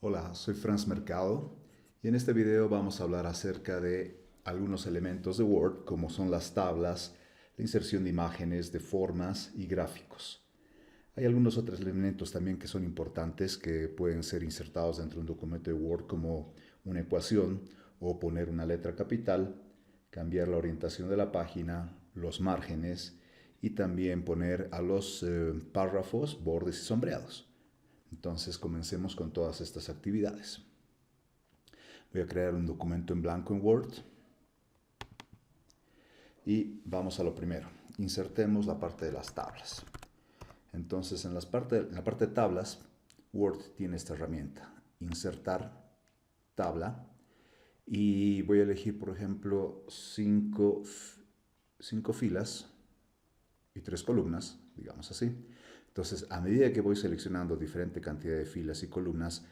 Hola, soy Franz Mercado y en este video vamos a hablar acerca de algunos elementos de Word como son las tablas, la inserción de imágenes, de formas y gráficos. Hay algunos otros elementos también que son importantes que pueden ser insertados dentro de un documento de Word como una ecuación o poner una letra capital, cambiar la orientación de la página, los márgenes y también poner a los párrafos bordes y sombreados. Entonces comencemos con todas estas actividades. Voy a crear un documento en blanco en Word y vamos a lo primero. Insertemos la parte de las tablas. Entonces en la parte de tablas, Word tiene esta herramienta, insertar tabla, y voy a elegir, por ejemplo, cinco filas y 3 columnas, digamos así. Entonces, a medida que voy seleccionando diferente cantidad de filas y columnas,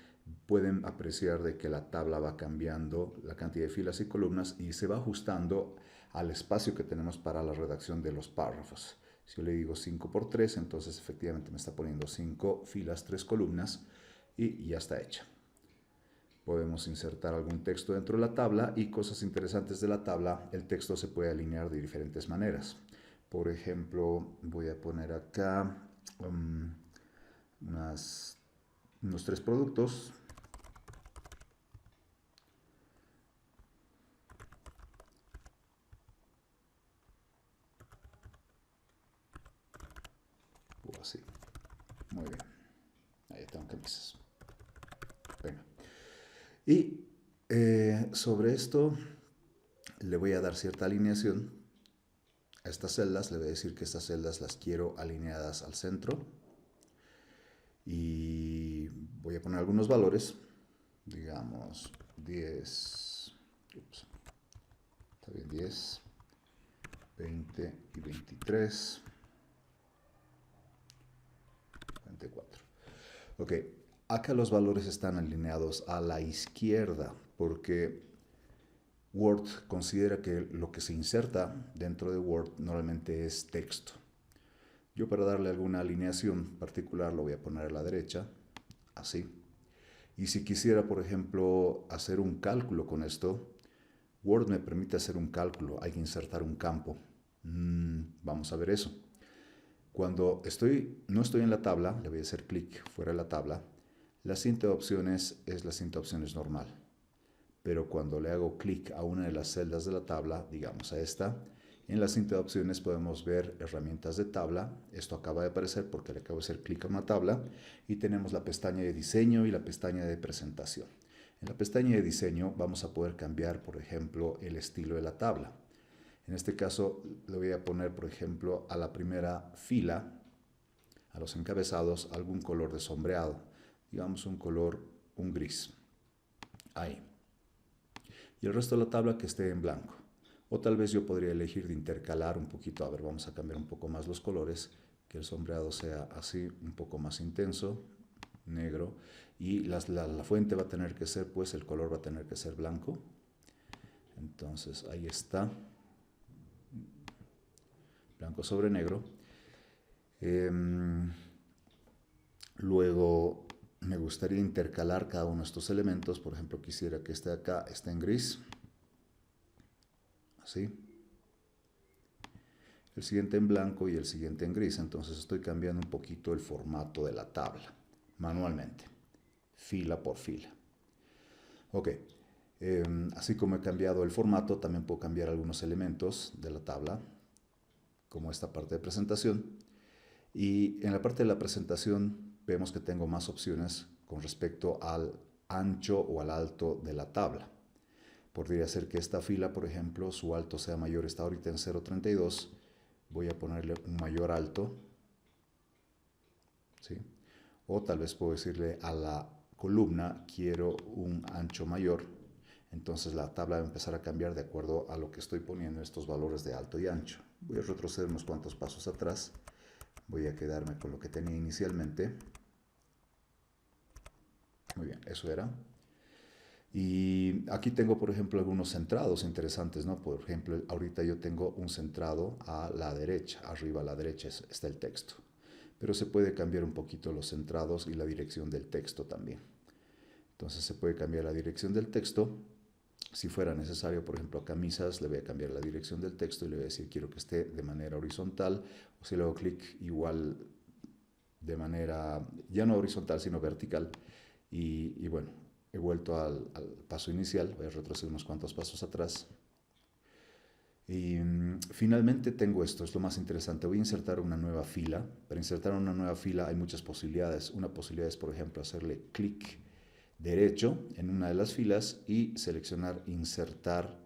pueden apreciar de que la tabla va cambiando la cantidad de filas y columnas y se va ajustando al espacio que tenemos para la redacción de los párrafos. Si yo le digo 5 por 3, entonces efectivamente me está poniendo 5 filas, 3 columnas y ya está hecha. Podemos insertar algún texto dentro de la tabla y cosas interesantes de la tabla, el texto se puede alinear de diferentes maneras. Por ejemplo, voy a poner acá unos 3 productos. O así. Muy bien. Ahí están camisas. Venga. Y sobre esto le voy a dar cierta alineación a estas celdas. Le voy a decir que estas celdas las quiero alineadas al centro. Y voy a poner algunos valores. Digamos 10. Ups, está bien, 10, 20 y 23. 24. Ok, acá los valores están alineados a la izquierda porque Word considera que lo que se inserta dentro de Word normalmente es texto. Yo, para darle alguna alineación particular, lo voy a poner a la derecha, así. Y si quisiera, por ejemplo, hacer un cálculo con esto, Word me permite hacer un cálculo, hay que insertar un campo. Vamos a ver eso. Cuando no estoy en la tabla, le voy a hacer clic fuera de la tabla, la cinta de opciones es la cinta de opciones normal. Pero cuando le hago clic a una de las celdas de la tabla, digamos a esta, en la cinta de opciones podemos ver herramientas de tabla. Esto acaba de aparecer porque le acabo de hacer clic a una tabla y tenemos la pestaña de diseño y la pestaña de presentación. En la pestaña de diseño vamos a poder cambiar, por ejemplo, el estilo de la tabla. En este caso le voy a poner, por ejemplo, a la primera fila, a los encabezados, algún color de sombreado. Digamos un gris. Ahí. Y el resto de la tabla que esté en blanco. O tal vez yo podría elegir de intercalar un poquito. A ver, vamos a cambiar un poco más los colores. Que el sombreado sea así, un poco más intenso, negro. Y la fuente va a tener que ser, pues el color va a tener que ser blanco. Entonces ahí está. Blanco sobre negro. Luego me gustaría intercalar cada uno de estos elementos. Por ejemplo, quisiera que este de acá esté en gris. Así. El siguiente en blanco y el siguiente en gris. Entonces estoy cambiando un poquito el formato de la tabla manualmente, fila por fila. Ok, así como he cambiado el formato, también puedo cambiar algunos elementos de la tabla, como esta parte de presentación. Y en la parte de la presentación vemos que tengo más opciones con respecto al ancho o al alto de la tabla. Podría ser que esta fila, por ejemplo, su alto sea mayor, está ahorita en 0,32. Voy a ponerle un mayor alto, ¿sí? O tal vez puedo decirle a la columna, quiero un ancho mayor. Entonces la tabla va a empezar a cambiar de acuerdo a lo que estoy poniendo estos valores de alto y ancho. Voy a retroceder unos cuantos pasos atrás. Voy a quedarme con lo que tenía inicialmente. Muy bien, eso era. Y aquí tengo, por ejemplo, algunos centrados interesantes, ¿no? Por ejemplo, ahorita yo tengo un centrado a la derecha, arriba a la derecha está el texto. Pero se puede cambiar un poquito los centrados y la dirección del texto también. Entonces se puede cambiar la dirección del texto. Si fuera necesario, por ejemplo, a camisas, le voy a cambiar la dirección del texto y le voy a decir quiero que esté de manera horizontal, o si le hago clic igual de manera, ya no horizontal, sino vertical. Y bueno, he vuelto al paso inicial, voy a retroceder unos cuantos pasos atrás. Y finalmente tengo esto, es lo más interesante. Voy a insertar una nueva fila. Para insertar una nueva fila hay muchas posibilidades. Una posibilidad es, por ejemplo, hacerle clic derecho en una de las filas y seleccionar insertar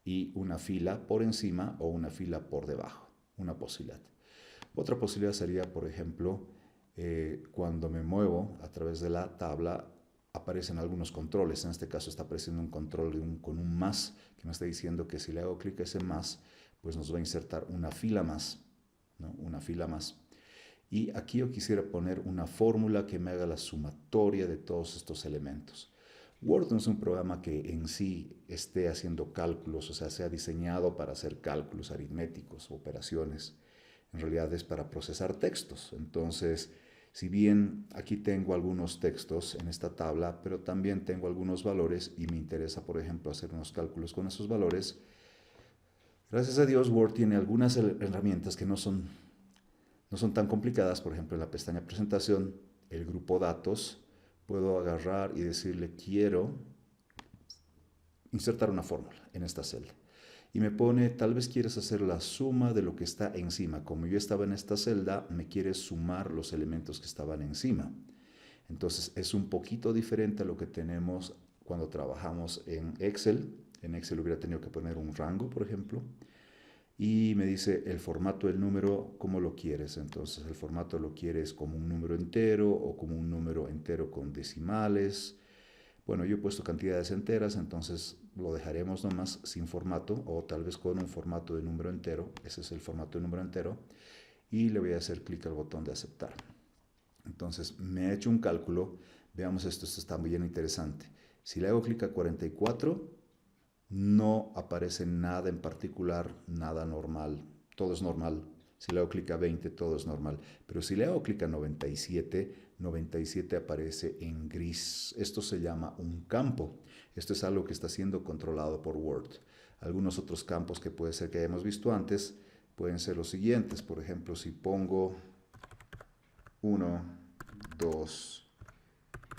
y una fila por encima o una fila por debajo. Una posibilidad. Otra posibilidad sería, por ejemplo, cuando me muevo a través de la tabla, aparecen algunos controles. En este caso está apareciendo un control con un más, que me está diciendo que si le hago clic a ese más, pues nos va a insertar una fila más, ¿no? Una fila más. Y aquí yo quisiera poner una fórmula que me haga la sumatoria de todos estos elementos. Word no es un programa que en sí esté haciendo cálculos, o sea, sea diseñado para hacer cálculos aritméticos, operaciones. En realidad es para procesar textos. Entonces, si bien aquí tengo algunos textos en esta tabla, pero también tengo algunos valores y me interesa, por ejemplo, hacer unos cálculos con esos valores, gracias a Dios Word tiene algunas herramientas que no son tan complicadas. Por ejemplo, en la pestaña presentación, el grupo datos, puedo agarrar y decirle quiero insertar una fórmula en esta celda. Y me pone, tal vez quieres hacer la suma de lo que está encima. Como yo estaba en esta celda, me quieres sumar los elementos que estaban encima. Entonces es un poquito diferente a lo que tenemos cuando trabajamos en Excel. En Excel hubiera tenido que poner un rango, por ejemplo. Y me dice el formato del número, ¿cómo lo quieres? Entonces el formato lo quieres como un número entero o como un número entero con decimales. Bueno, yo he puesto cantidades enteras, entonces lo dejaremos nomás sin formato o tal vez con un formato de número entero. Ese es el formato de número entero. Y le voy a hacer clic al botón de aceptar. Entonces me ha hecho un cálculo. Veamos esto está bien interesante. Si le hago clic a 44, no aparece nada en particular, nada normal. Todo es normal. Si le hago clic a 20, todo es normal. Pero si le hago clic a 97, 97 aparece en gris. Esto se llama un campo. Esto es algo que está siendo controlado por Word. Algunos otros campos que puede ser que hayamos visto antes pueden ser los siguientes. Por ejemplo, si pongo 1, 2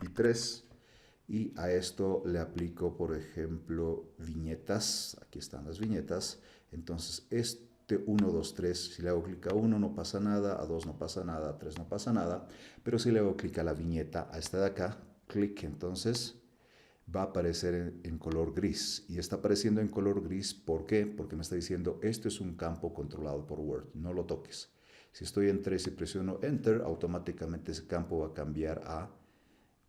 y 3 y a esto le aplico, por ejemplo, viñetas. Aquí están las viñetas. Entonces, este 1, 2, 3, si le hago clic a 1 no pasa nada, a 2 no pasa nada, a 3 no pasa nada, pero si le hago clic a la viñeta, a esta de acá, clic, entonces va a aparecer en color gris. Y está apareciendo en color gris, ¿por qué? Porque me está diciendo, esto es un campo controlado por Word, no lo toques. Si estoy en 3 y presiono Enter, automáticamente ese campo va a cambiar a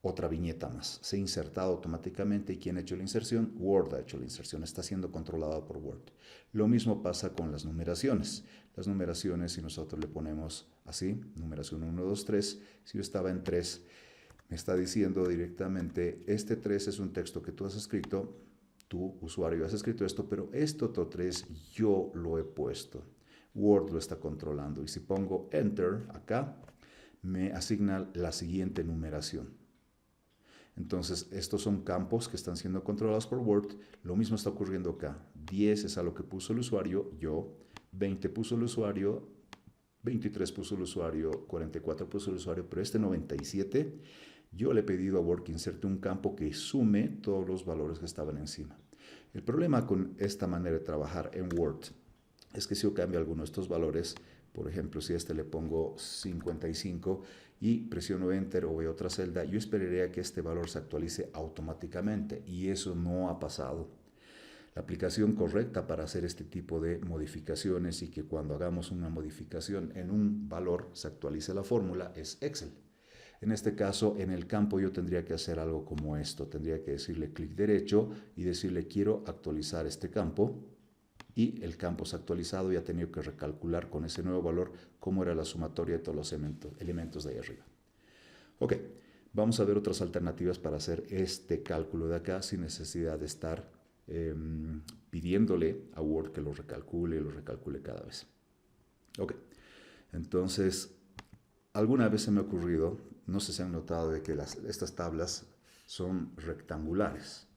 otra viñeta más. Se ha insertado automáticamente. ¿Y quién ha hecho la inserción? Word ha hecho la inserción. Está siendo controlada por Word. Lo mismo pasa con las numeraciones. Las numeraciones, si nosotros le ponemos así, numeración 1, 2, 3, si yo estaba en 3, me está diciendo directamente, este 3 es un texto que tú has escrito, tú, usuario, has escrito esto, pero este otro 3 yo lo he puesto. Word lo está controlando. Y si pongo Enter acá, me asigna la siguiente numeración. Entonces, estos son campos que están siendo controlados por Word. Lo mismo está ocurriendo acá. 10 es a lo que puso el usuario, yo. 20 puso el usuario. 23 puso el usuario. 44 puso el usuario. Pero este 97, yo le he pedido a Word que inserte un campo que sume todos los valores que estaban encima. El problema con esta manera de trabajar en Word es que si yo cambio alguno de estos valores, por ejemplo, si a este le pongo 55 y presiono Enter o voy a otra celda, yo esperaría que este valor se actualice automáticamente y eso no ha pasado. La aplicación correcta para hacer este tipo de modificaciones y que cuando hagamos una modificación en un valor se actualice la fórmula es Excel. En este caso, en el campo yo tendría que hacer algo como esto. Tendría que decirle clic derecho y decirle quiero actualizar este campo. Y el campo se ha actualizado y ha tenido que recalcular con ese nuevo valor cómo era la sumatoria de todos los elementos de ahí arriba. Ok, vamos a ver otras alternativas para hacer este cálculo de acá sin necesidad de estar pidiéndole a Word que lo recalcule y lo recalcule cada vez. Ok, entonces, alguna vez se me ha ocurrido, no sé si han notado de que estas tablas son rectangulares.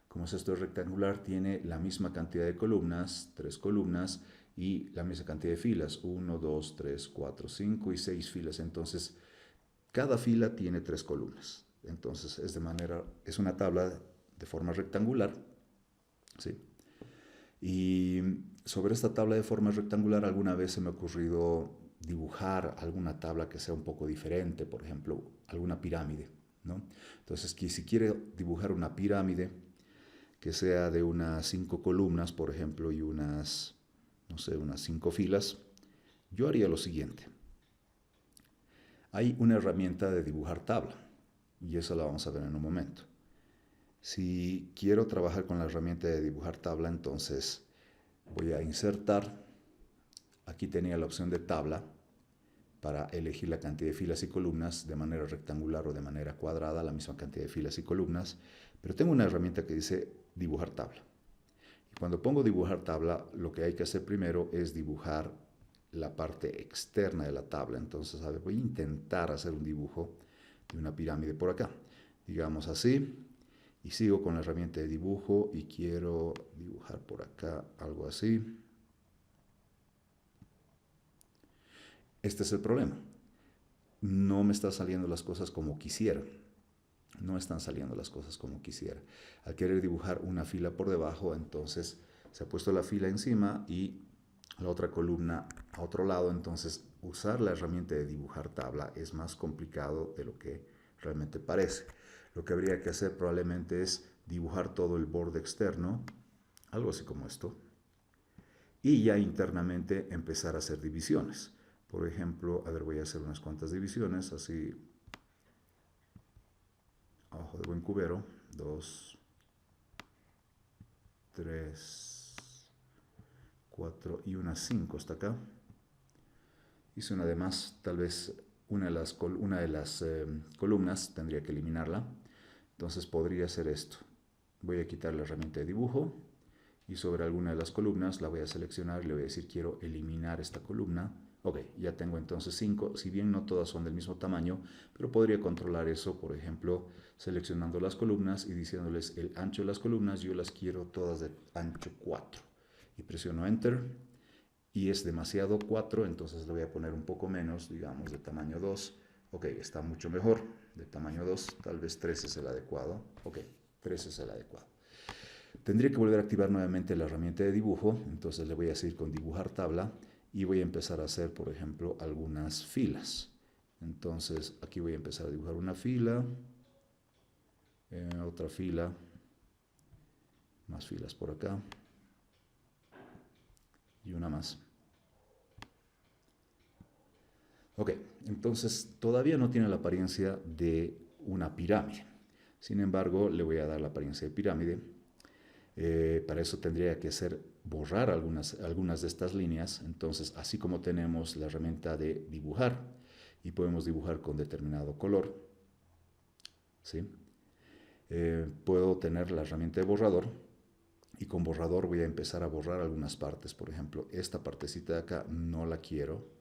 Como es esto rectangular, tiene la misma cantidad de columnas, 3 columnas, y la misma cantidad de filas, 1, 2, 3, 4, 5 y 6 filas. Entonces, cada fila tiene 3 columnas. Entonces, es una tabla de forma rectangular, ¿sí? Y sobre esta tabla de forma rectangular alguna vez se me ha ocurrido dibujar alguna tabla que sea un poco diferente, por ejemplo, alguna pirámide, ¿no? Entonces, si quiere dibujar una pirámide que sea de unas 5 columnas, por ejemplo, y unas, no sé, unas 5 filas, yo haría lo siguiente. Hay una herramienta de dibujar tabla, y eso la vamos a ver en un momento. Si quiero trabajar con la herramienta de dibujar tabla, entonces voy a insertar, aquí tenía la opción de tabla, para elegir la cantidad de filas y columnas de manera rectangular o de manera cuadrada, la misma cantidad de filas y columnas, pero tengo una herramienta que dice dibujar tabla. Y cuando pongo dibujar tabla, lo que hay que hacer primero es dibujar la parte externa de la tabla. Entonces, a ver, voy a intentar hacer un dibujo de una pirámide por acá, digamos así, y sigo con la herramienta de dibujo y quiero dibujar por acá algo así. Este es el problema. No me están saliendo las cosas como quisiera. No están saliendo las cosas como quisiera. Al querer dibujar una fila por debajo, entonces se ha puesto la fila encima y la otra columna a otro lado. Entonces, usar la herramienta de dibujar tabla es más complicado de lo que realmente parece. Lo que habría que hacer probablemente es dibujar todo el borde externo, algo así como esto, y ya internamente empezar a hacer divisiones. Por ejemplo, a ver, voy a hacer unas cuantas divisiones, así, a ojo de buen cubero, 2, 3, 4 y unas 5 hasta acá. Hice una de más, tal vez una de las columnas tendría que eliminarla. Entonces podría hacer esto. Voy a quitar la herramienta de dibujo y sobre alguna de las columnas la voy a seleccionar y le voy a decir quiero eliminar esta columna. Ok, ya tengo entonces 5, si bien no todas son del mismo tamaño, pero podría controlar eso, por ejemplo, seleccionando las columnas y diciéndoles el ancho de las columnas, yo las quiero todas de ancho 4. Y presiono Enter y es demasiado 4, entonces le voy a poner un poco menos, digamos de tamaño 2. Ok, está mucho mejor, de tamaño 2, tal vez 3 es el adecuado. Ok, 3 es el adecuado. Tendría que volver a activar nuevamente la herramienta de dibujo, entonces le voy a seguir con dibujar tabla y voy a empezar a hacer, por ejemplo, algunas filas. Entonces aquí voy a empezar a dibujar una fila, otra fila, más filas por acá y una más. Ok, entonces todavía no tiene la apariencia de una pirámide. Sin embargo, le voy a dar la apariencia de pirámide. Para eso tendría que hacer borrar algunas de estas líneas. Entonces, así como tenemos la herramienta de dibujar y podemos dibujar con determinado color, ¿sí? Puedo tener la herramienta de borrador y con borrador voy a empezar a borrar algunas partes. Por ejemplo, esta partecita de acá no la quiero.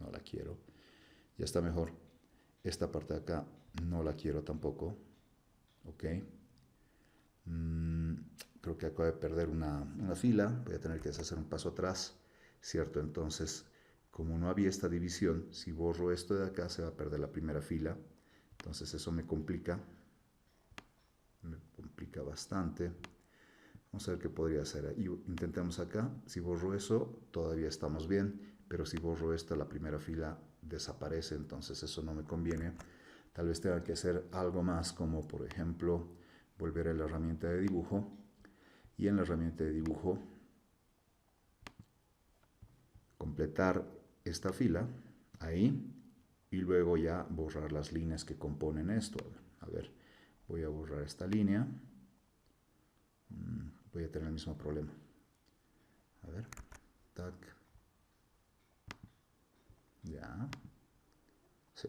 No la quiero. Ya está mejor. Esta parte de acá no la quiero tampoco. Ok. Creo que acabo de perder una fila. Voy a tener que hacer un paso atrás. ¿Cierto? Entonces, como no había esta división, si borro esto de acá se va a perder la primera fila. Entonces eso me complica. Me complica bastante. Vamos a ver qué podría hacer. Y intentemos acá. Si borro eso, todavía estamos bien. Pero si borro esta, la primera fila desaparece. Entonces eso no me conviene. Tal vez tenga que hacer algo más, como por ejemplo, volver a la herramienta de dibujo. Y en la herramienta de dibujo, completar esta fila. Ahí. Y luego ya borrar las líneas que componen esto. A ver, voy a borrar esta línea. Voy a tener el mismo problema. A ver, tac. Ya. Sí,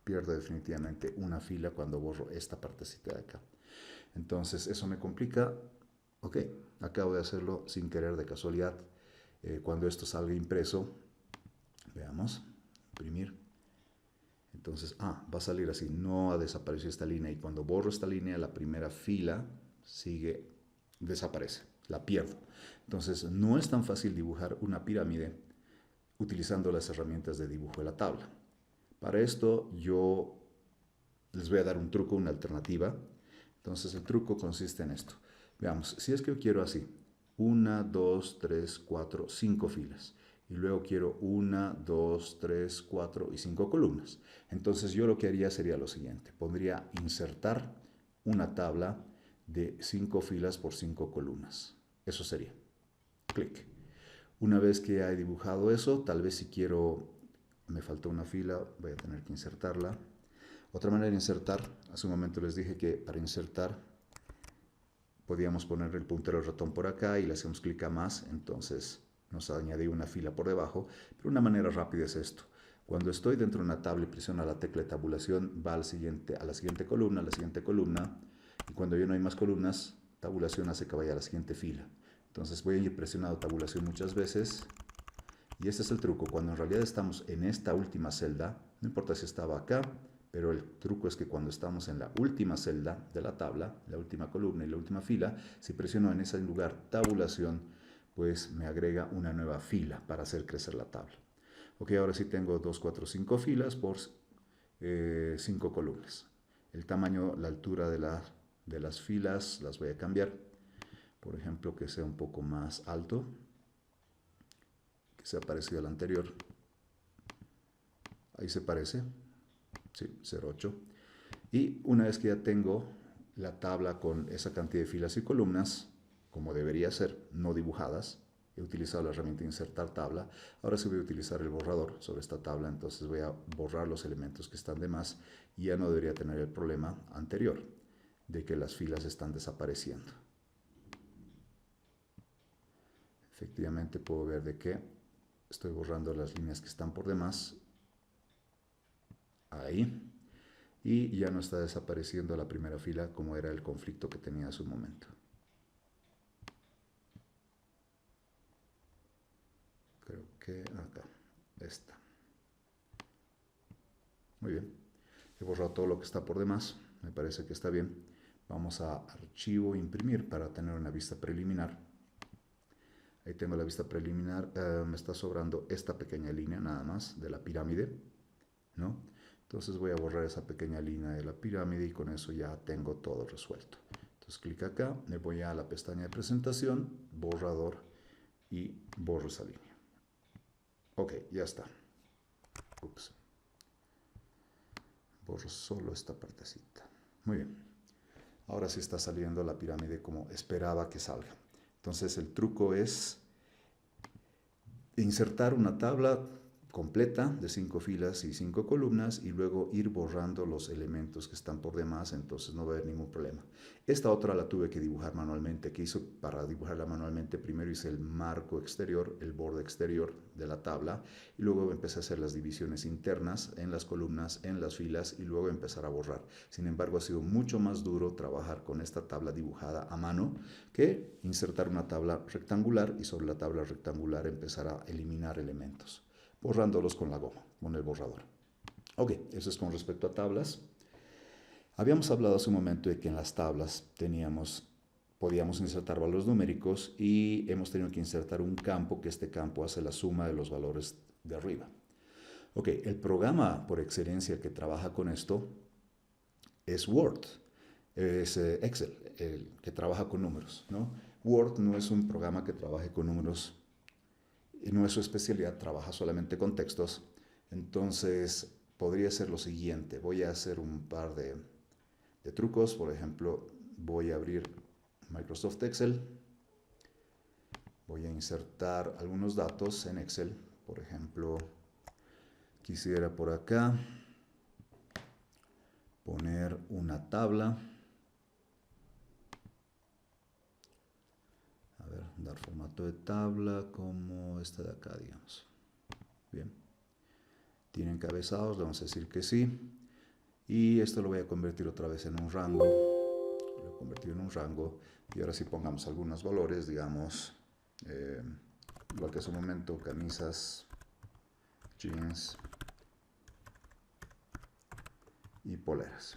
pierdo definitivamente una fila cuando borro esta partecita de acá. Entonces eso me complica. Ok, acabo de hacerlo sin querer de casualidad. Cuando esto salga impreso, veamos, imprimir. Entonces, va a salir así, no ha desaparecido esta línea y cuando borro esta línea, la primera fila desaparece, la pierdo. Entonces, no es tan fácil dibujar una pirámide utilizando las herramientas de dibujo de la tabla. Para esto yo les voy a dar un truco, una alternativa. Entonces el truco consiste en esto. Veamos, si es que yo quiero así, 1, 2, 3, 4, 5 filas. Y luego quiero 1, 2, 3, 4 y 5 columnas. Entonces yo lo que haría sería lo siguiente. Pondría insertar una tabla de 5 filas por 5 columnas. Eso sería. Clic. Una vez que ya he dibujado eso, tal vez si quiero, me faltó una fila, voy a tener que insertarla. Otra manera de insertar, hace un momento les dije que para insertar podíamos poner el puntero del ratón por acá y le hacemos clic a más, entonces nos añade una fila por debajo, pero una manera rápida es esto. Cuando estoy dentro de una tabla y presiono la tecla de tabulación, va a la siguiente columna, y cuando ya no hay más columnas, tabulación hace que vaya a la siguiente fila. Entonces voy a ir presionando tabulación muchas veces, y este es el truco. Cuando en realidad estamos en esta última celda, no importa si estaba acá, pero el truco es que cuando estamos en la última celda de la tabla, la última columna y la última fila, si presiono en ese lugar tabulación, pues me agrega una nueva fila para hacer crecer la tabla. Ok, ahora sí tengo 2, 4, 5 filas por 5 columnas. El tamaño, la altura de las filas las voy a cambiar. Por ejemplo, que sea un poco más alto, que sea parecido al anterior. Ahí se parece. Sí, 0,8. Y una vez que ya tengo la tabla con esa cantidad de filas y columnas, como debería ser, no dibujadas, he utilizado la herramienta insertar tabla, ahora sí voy a utilizar el borrador sobre esta tabla, entonces voy a borrar los elementos que están de más y ya no debería tener el problema anterior de que las filas están desapareciendo. Efectivamente puedo ver de que estoy borrando las líneas que están por demás. Ahí. Y ya no está desapareciendo la primera fila como era el conflicto que tenía hace un momento. Creo que acá, esta. Muy bien. He borrado todo lo que está por demás. Me parece que está bien. Vamos a archivo, imprimir para tener una vista preliminar. Ahí tengo la vista preliminar. Me está sobrando esta pequeña línea nada más de la pirámide, ¿no? Entonces voy a borrar esa pequeña línea de la pirámide y con eso ya tengo todo resuelto. Entonces clic acá, me voy a la pestaña de presentación, borrador y borro esa línea. Ok, ya está. Ups. Borro solo esta partecita. Muy bien. Ahora sí está saliendo la pirámide como esperaba que salga. Entonces el truco es insertar una tabla completa de 5 filas y 5 columnas y luego ir borrando los elementos que están por demás, entonces no va a haber ningún problema. Esta otra la tuve que dibujar manualmente. ¿Qué hizo para dibujarla manualmente? Primero hice el marco exterior, el borde exterior de la tabla y luego empecé a hacer las divisiones internas en las columnas, en las filas y luego empezar a borrar. Sin embargo, ha sido mucho más duro trabajar con esta tabla dibujada a mano que insertar una tabla rectangular y sobre la tabla rectangular empezar a eliminar elementos, borrándolos con la goma, con el borrador. Ok, eso es con respecto a tablas. Habíamos hablado hace un momento de que en las tablas podíamos insertar valores numéricos y hemos tenido que insertar un campo, que este campo hace la suma de los valores de arriba. Ok, el programa por excelencia que trabaja con esto es Word, es Excel, el que trabaja con números, ¿no? Word no es un programa que trabaje con números, y no es su especialidad, trabaja solamente con textos. Entonces podría ser lo siguiente, voy a hacer un par de trucos. Por ejemplo, voy a abrir Microsoft Excel, voy a insertar algunos datos en Excel. Por ejemplo, quisiera por acá poner una tabla. A ver, dar formato de tabla como esta de acá, digamos. Bien. ¿Tiene encabezados? Le vamos a decir que sí. Y esto lo voy a convertir otra vez en un rango. Lo voy a convertir en un rango. Y ahora sí pongamos algunos valores, digamos, igual que hace un momento, camisas, jeans, y poleras.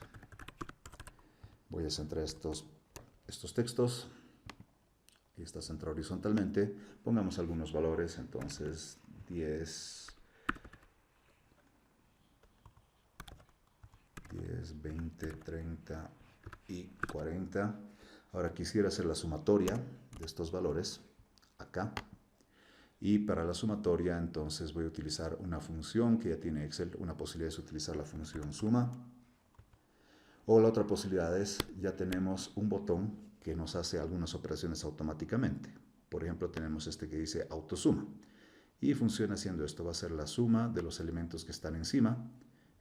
Voy a centrar estos textos. Y está centrado horizontalmente. Pongamos algunos valores, entonces 10, 20, 30 y 40. Ahora quisiera hacer la sumatoria de estos valores acá. Y para la sumatoria, entonces voy a utilizar una función que ya tiene Excel. Una posibilidad es utilizar la función suma. O la otra posibilidad es, ya tenemos un botón que nos hace algunas operaciones automáticamente. Por ejemplo, tenemos este que dice autosuma. Y funciona haciendo esto. Va a ser la suma de los elementos que están encima.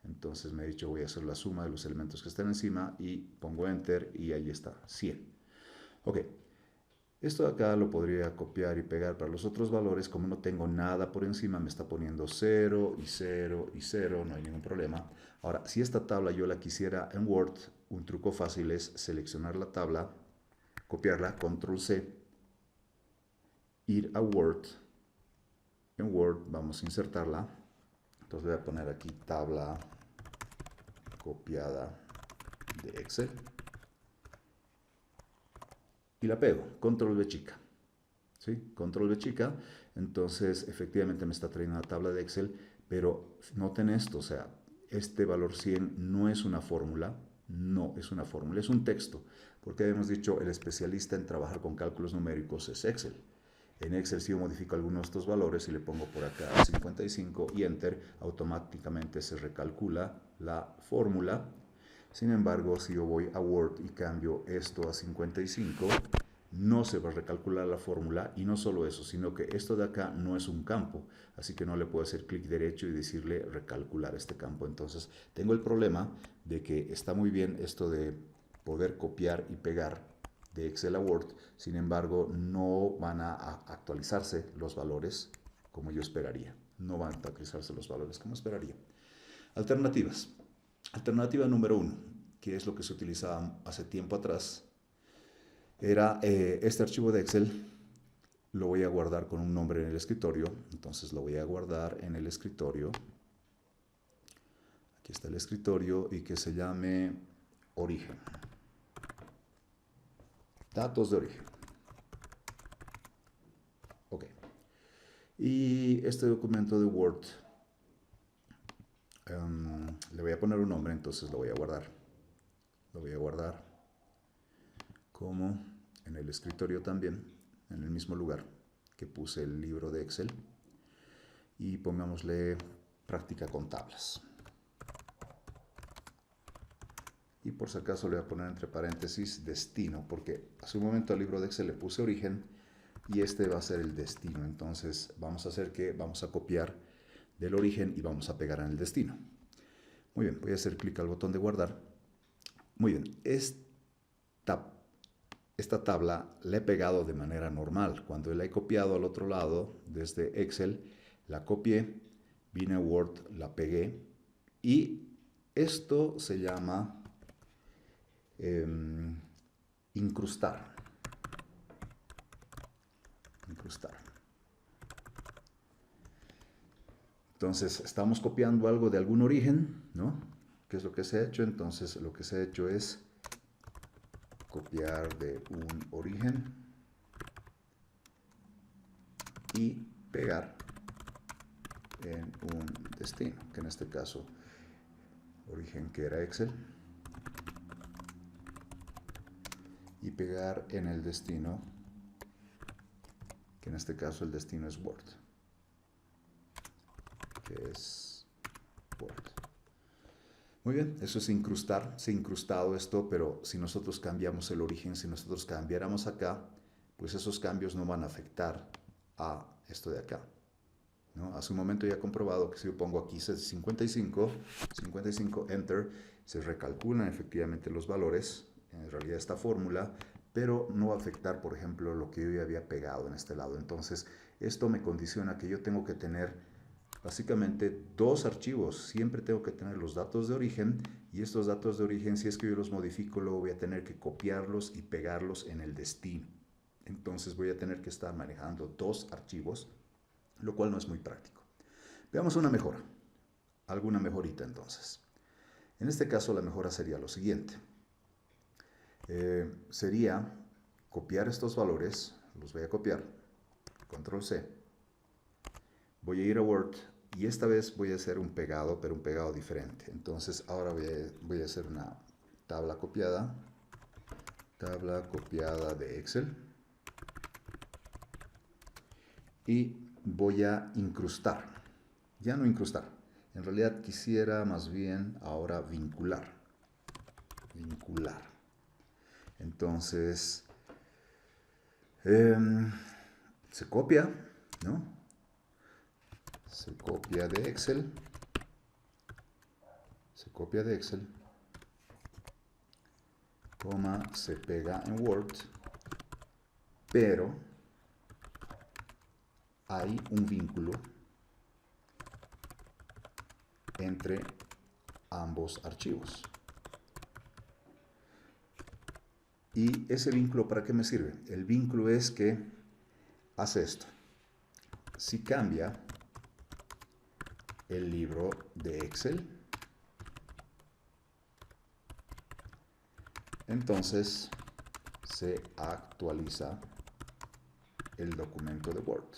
Entonces me he dicho, voy a hacer la suma de los elementos que están encima y pongo Enter y ahí está, 100. Ok. Esto de acá lo podría copiar y pegar para los otros valores. Como no tengo nada por encima, me está poniendo 0 y 0 y 0, no hay ningún problema. Ahora, si esta tabla yo la quisiera en Word, un truco fácil es seleccionar la tabla, copiarla, Control C, ir a Word. En Word vamos a insertarla. Entonces voy a poner aquí tabla copiada de Excel. Y la pego, Control V chica. ¿Sí? Control V chica. Entonces, efectivamente me está trayendo una tabla de Excel, pero noten esto, o sea, este valor 100 no es una fórmula, no es una fórmula, es un texto, porque habíamos dicho, el especialista en trabajar con cálculos numéricos es Excel. En Excel, si yo modifico algunos de estos valores y le pongo por acá 55 y Enter, automáticamente se recalcula la fórmula. Sin embargo, si yo voy a Word y cambio esto a 55, no se va a recalcular la fórmula, y no solo eso, sino que esto de acá no es un campo, así que no le puedo hacer clic derecho y decirle recalcular este campo. Entonces tengo el problema de que está muy bien esto de poder copiar y pegar de Excel a Word, sin embargo no van a actualizarse los valores como yo esperaría, no van a actualizarse los valores como esperaría. Alternativas. Alternativa número 1, que es lo que se utilizaba hace tiempo atrás, era este archivo de Excel. Lo voy a guardar con un nombre en el escritorio. Entonces lo voy a guardar en el escritorio. Aquí está el escritorio y que se llame origen. Datos de origen. Ok. Y este documento de Word, le voy a poner un nombre, entonces lo voy a guardar. Lo voy a guardar como en el escritorio también, en el mismo lugar que puse el libro de Excel. Y pongámosle práctica con tablas. Y por si acaso le voy a poner entre paréntesis destino, porque hace un momento al libro de Excel le puse origen y este va a ser el destino. Entonces vamos a hacer que vamos a copiar del origen y vamos a pegar en el destino. Muy bien, voy a hacer clic al botón de guardar. Muy bien, esta tabla la he pegado de manera normal. Cuando la he copiado al otro lado desde Excel, la copié, vine a Word, la pegué y esto se llama incrustar. Entonces, estamos copiando algo de algún origen, ¿no? ¿Qué es lo que se ha hecho? Entonces, lo que se ha hecho es copiar de un origen y pegar en un destino, que en este caso, origen que era Excel, y pegar en el destino, que en este caso el destino es Word, que es Word. Muy bien, eso es incrustar, se ha incrustado esto, pero si nosotros cambiamos el origen, si nosotros cambiáramos acá, pues esos cambios no van a afectar a esto de acá, ¿no? Hace un momento ya he comprobado que si yo pongo aquí 55, Enter, se recalculan efectivamente los valores, en realidad esta fórmula, pero no va a afectar, por ejemplo, lo que yo ya había pegado en este lado. Entonces, esto me condiciona que yo tengo que tener básicamente dos archivos. Siempre tengo que tener los datos de origen, y estos datos de origen, si es que yo los modifico, luego voy a tener que copiarlos y pegarlos en el destino. Entonces voy a tener que estar manejando dos archivos, lo cual no es muy práctico. Veamos una mejora, alguna mejorita entonces. En este caso la mejora sería lo siguiente. Sería copiar estos valores, los voy a copiar, control C. Voy a ir a Word y esta vez voy a hacer un pegado, pero un pegado diferente. Entonces ahora voy a hacer una tabla copiada de Excel. Y voy a incrustar. Ya no incrustar. En realidad quisiera más bien ahora vincular. Vincular. Entonces, se copia, ¿no? Se copia de Excel. Se copia de Excel. Coma, se pega en Word. Pero hay un vínculo entre ambos archivos. ¿Y ese vínculo para qué me sirve? El vínculo es que hace esto. Si cambia el libro de Excel, entonces se actualiza el documento de Word.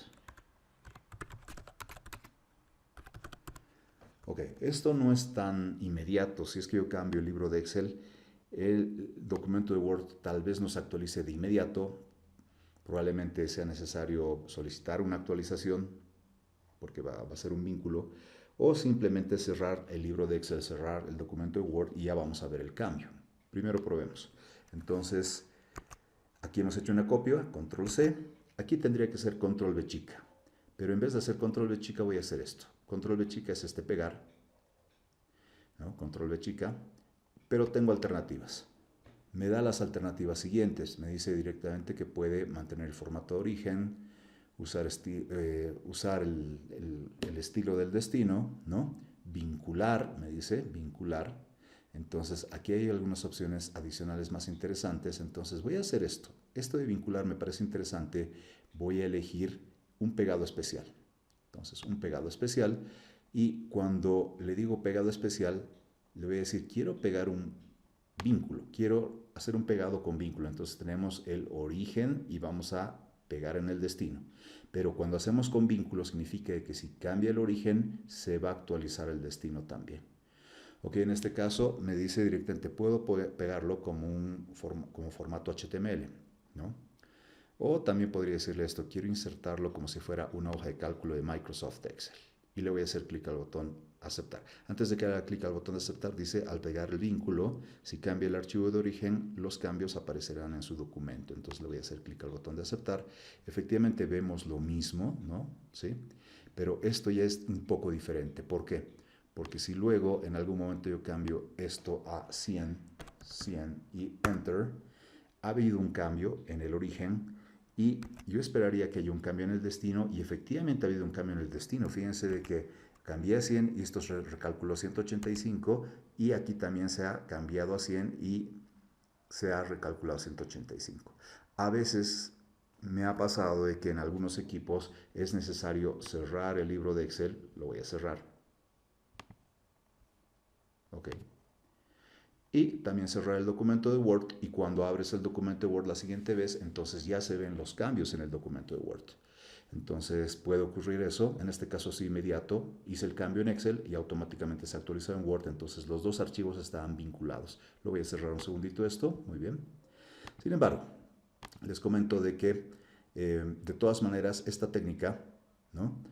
Ok, esto no es tan inmediato. Si es que yo cambio el libro de Excel, el documento de Word tal vez no se actualice de inmediato. Probablemente sea necesario solicitar una actualización porque va a ser un vínculo, o simplemente cerrar el libro de Excel, cerrar el documento de Word y ya vamos a ver el cambio. Primero probemos. Entonces, aquí hemos hecho una copia, control C. Aquí tendría que ser control V chica, pero en vez de hacer control V chica voy a hacer esto. Control V chica es este pegar, ¿no? Control V chica, pero tengo alternativas. Me da las alternativas siguientes. Me dice directamente que puede mantener el formato de origen, usar el estilo del destino, ¿no? Vincular, me dice, vincular. Entonces, aquí hay algunas opciones adicionales más interesantes. Entonces, voy a hacer esto. Esto de vincular me parece interesante. Voy a elegir un pegado especial. Entonces, un pegado especial. Y cuando le digo pegado especial, le voy a decir, quiero pegar un vínculo. Quiero hacer un pegado con vínculo. Entonces, tenemos el origen y vamos a pegar en el destino. Pero cuando hacemos con vínculo, significa que si cambia el origen, se va a actualizar el destino también. Ok, en este caso me dice directamente, puedo pegarlo como formato HTML, ¿no? O también podría decirle esto, quiero insertarlo como si fuera una hoja de cálculo de Microsoft Excel. Y le voy a hacer clic al botón aceptar. Antes de que haga clic al botón de aceptar, dice, al pegar el vínculo, si cambia el archivo de origen, los cambios aparecerán en su documento. Entonces le voy a hacer clic al botón de aceptar. Efectivamente vemos lo mismo, ¿no? ¿Sí? Pero esto ya es un poco diferente. ¿Por qué? Porque si luego en algún momento yo cambio esto a 100 y Enter, ha habido un cambio en el origen y yo esperaría que haya un cambio en el destino y efectivamente ha habido un cambio en el destino. Fíjense de que cambié a 100 y esto se recalculó 185 y aquí también se ha cambiado a 100 y se ha recalculado 185. A veces me ha pasado de que en algunos equipos es necesario cerrar el libro de Excel. Lo voy a cerrar. Ok. Y también cerrar el documento de Word y cuando abres el documento de Word la siguiente vez, entonces ya se ven los cambios en el documento de Word. Entonces puede ocurrir eso, en este caso sí inmediato, hice el cambio en Excel y automáticamente se actualizó en Word, entonces los dos archivos estaban vinculados. Lo voy a cerrar un segundito esto, muy bien. Sin embargo, les comento de que de todas maneras esta técnica, ¿no?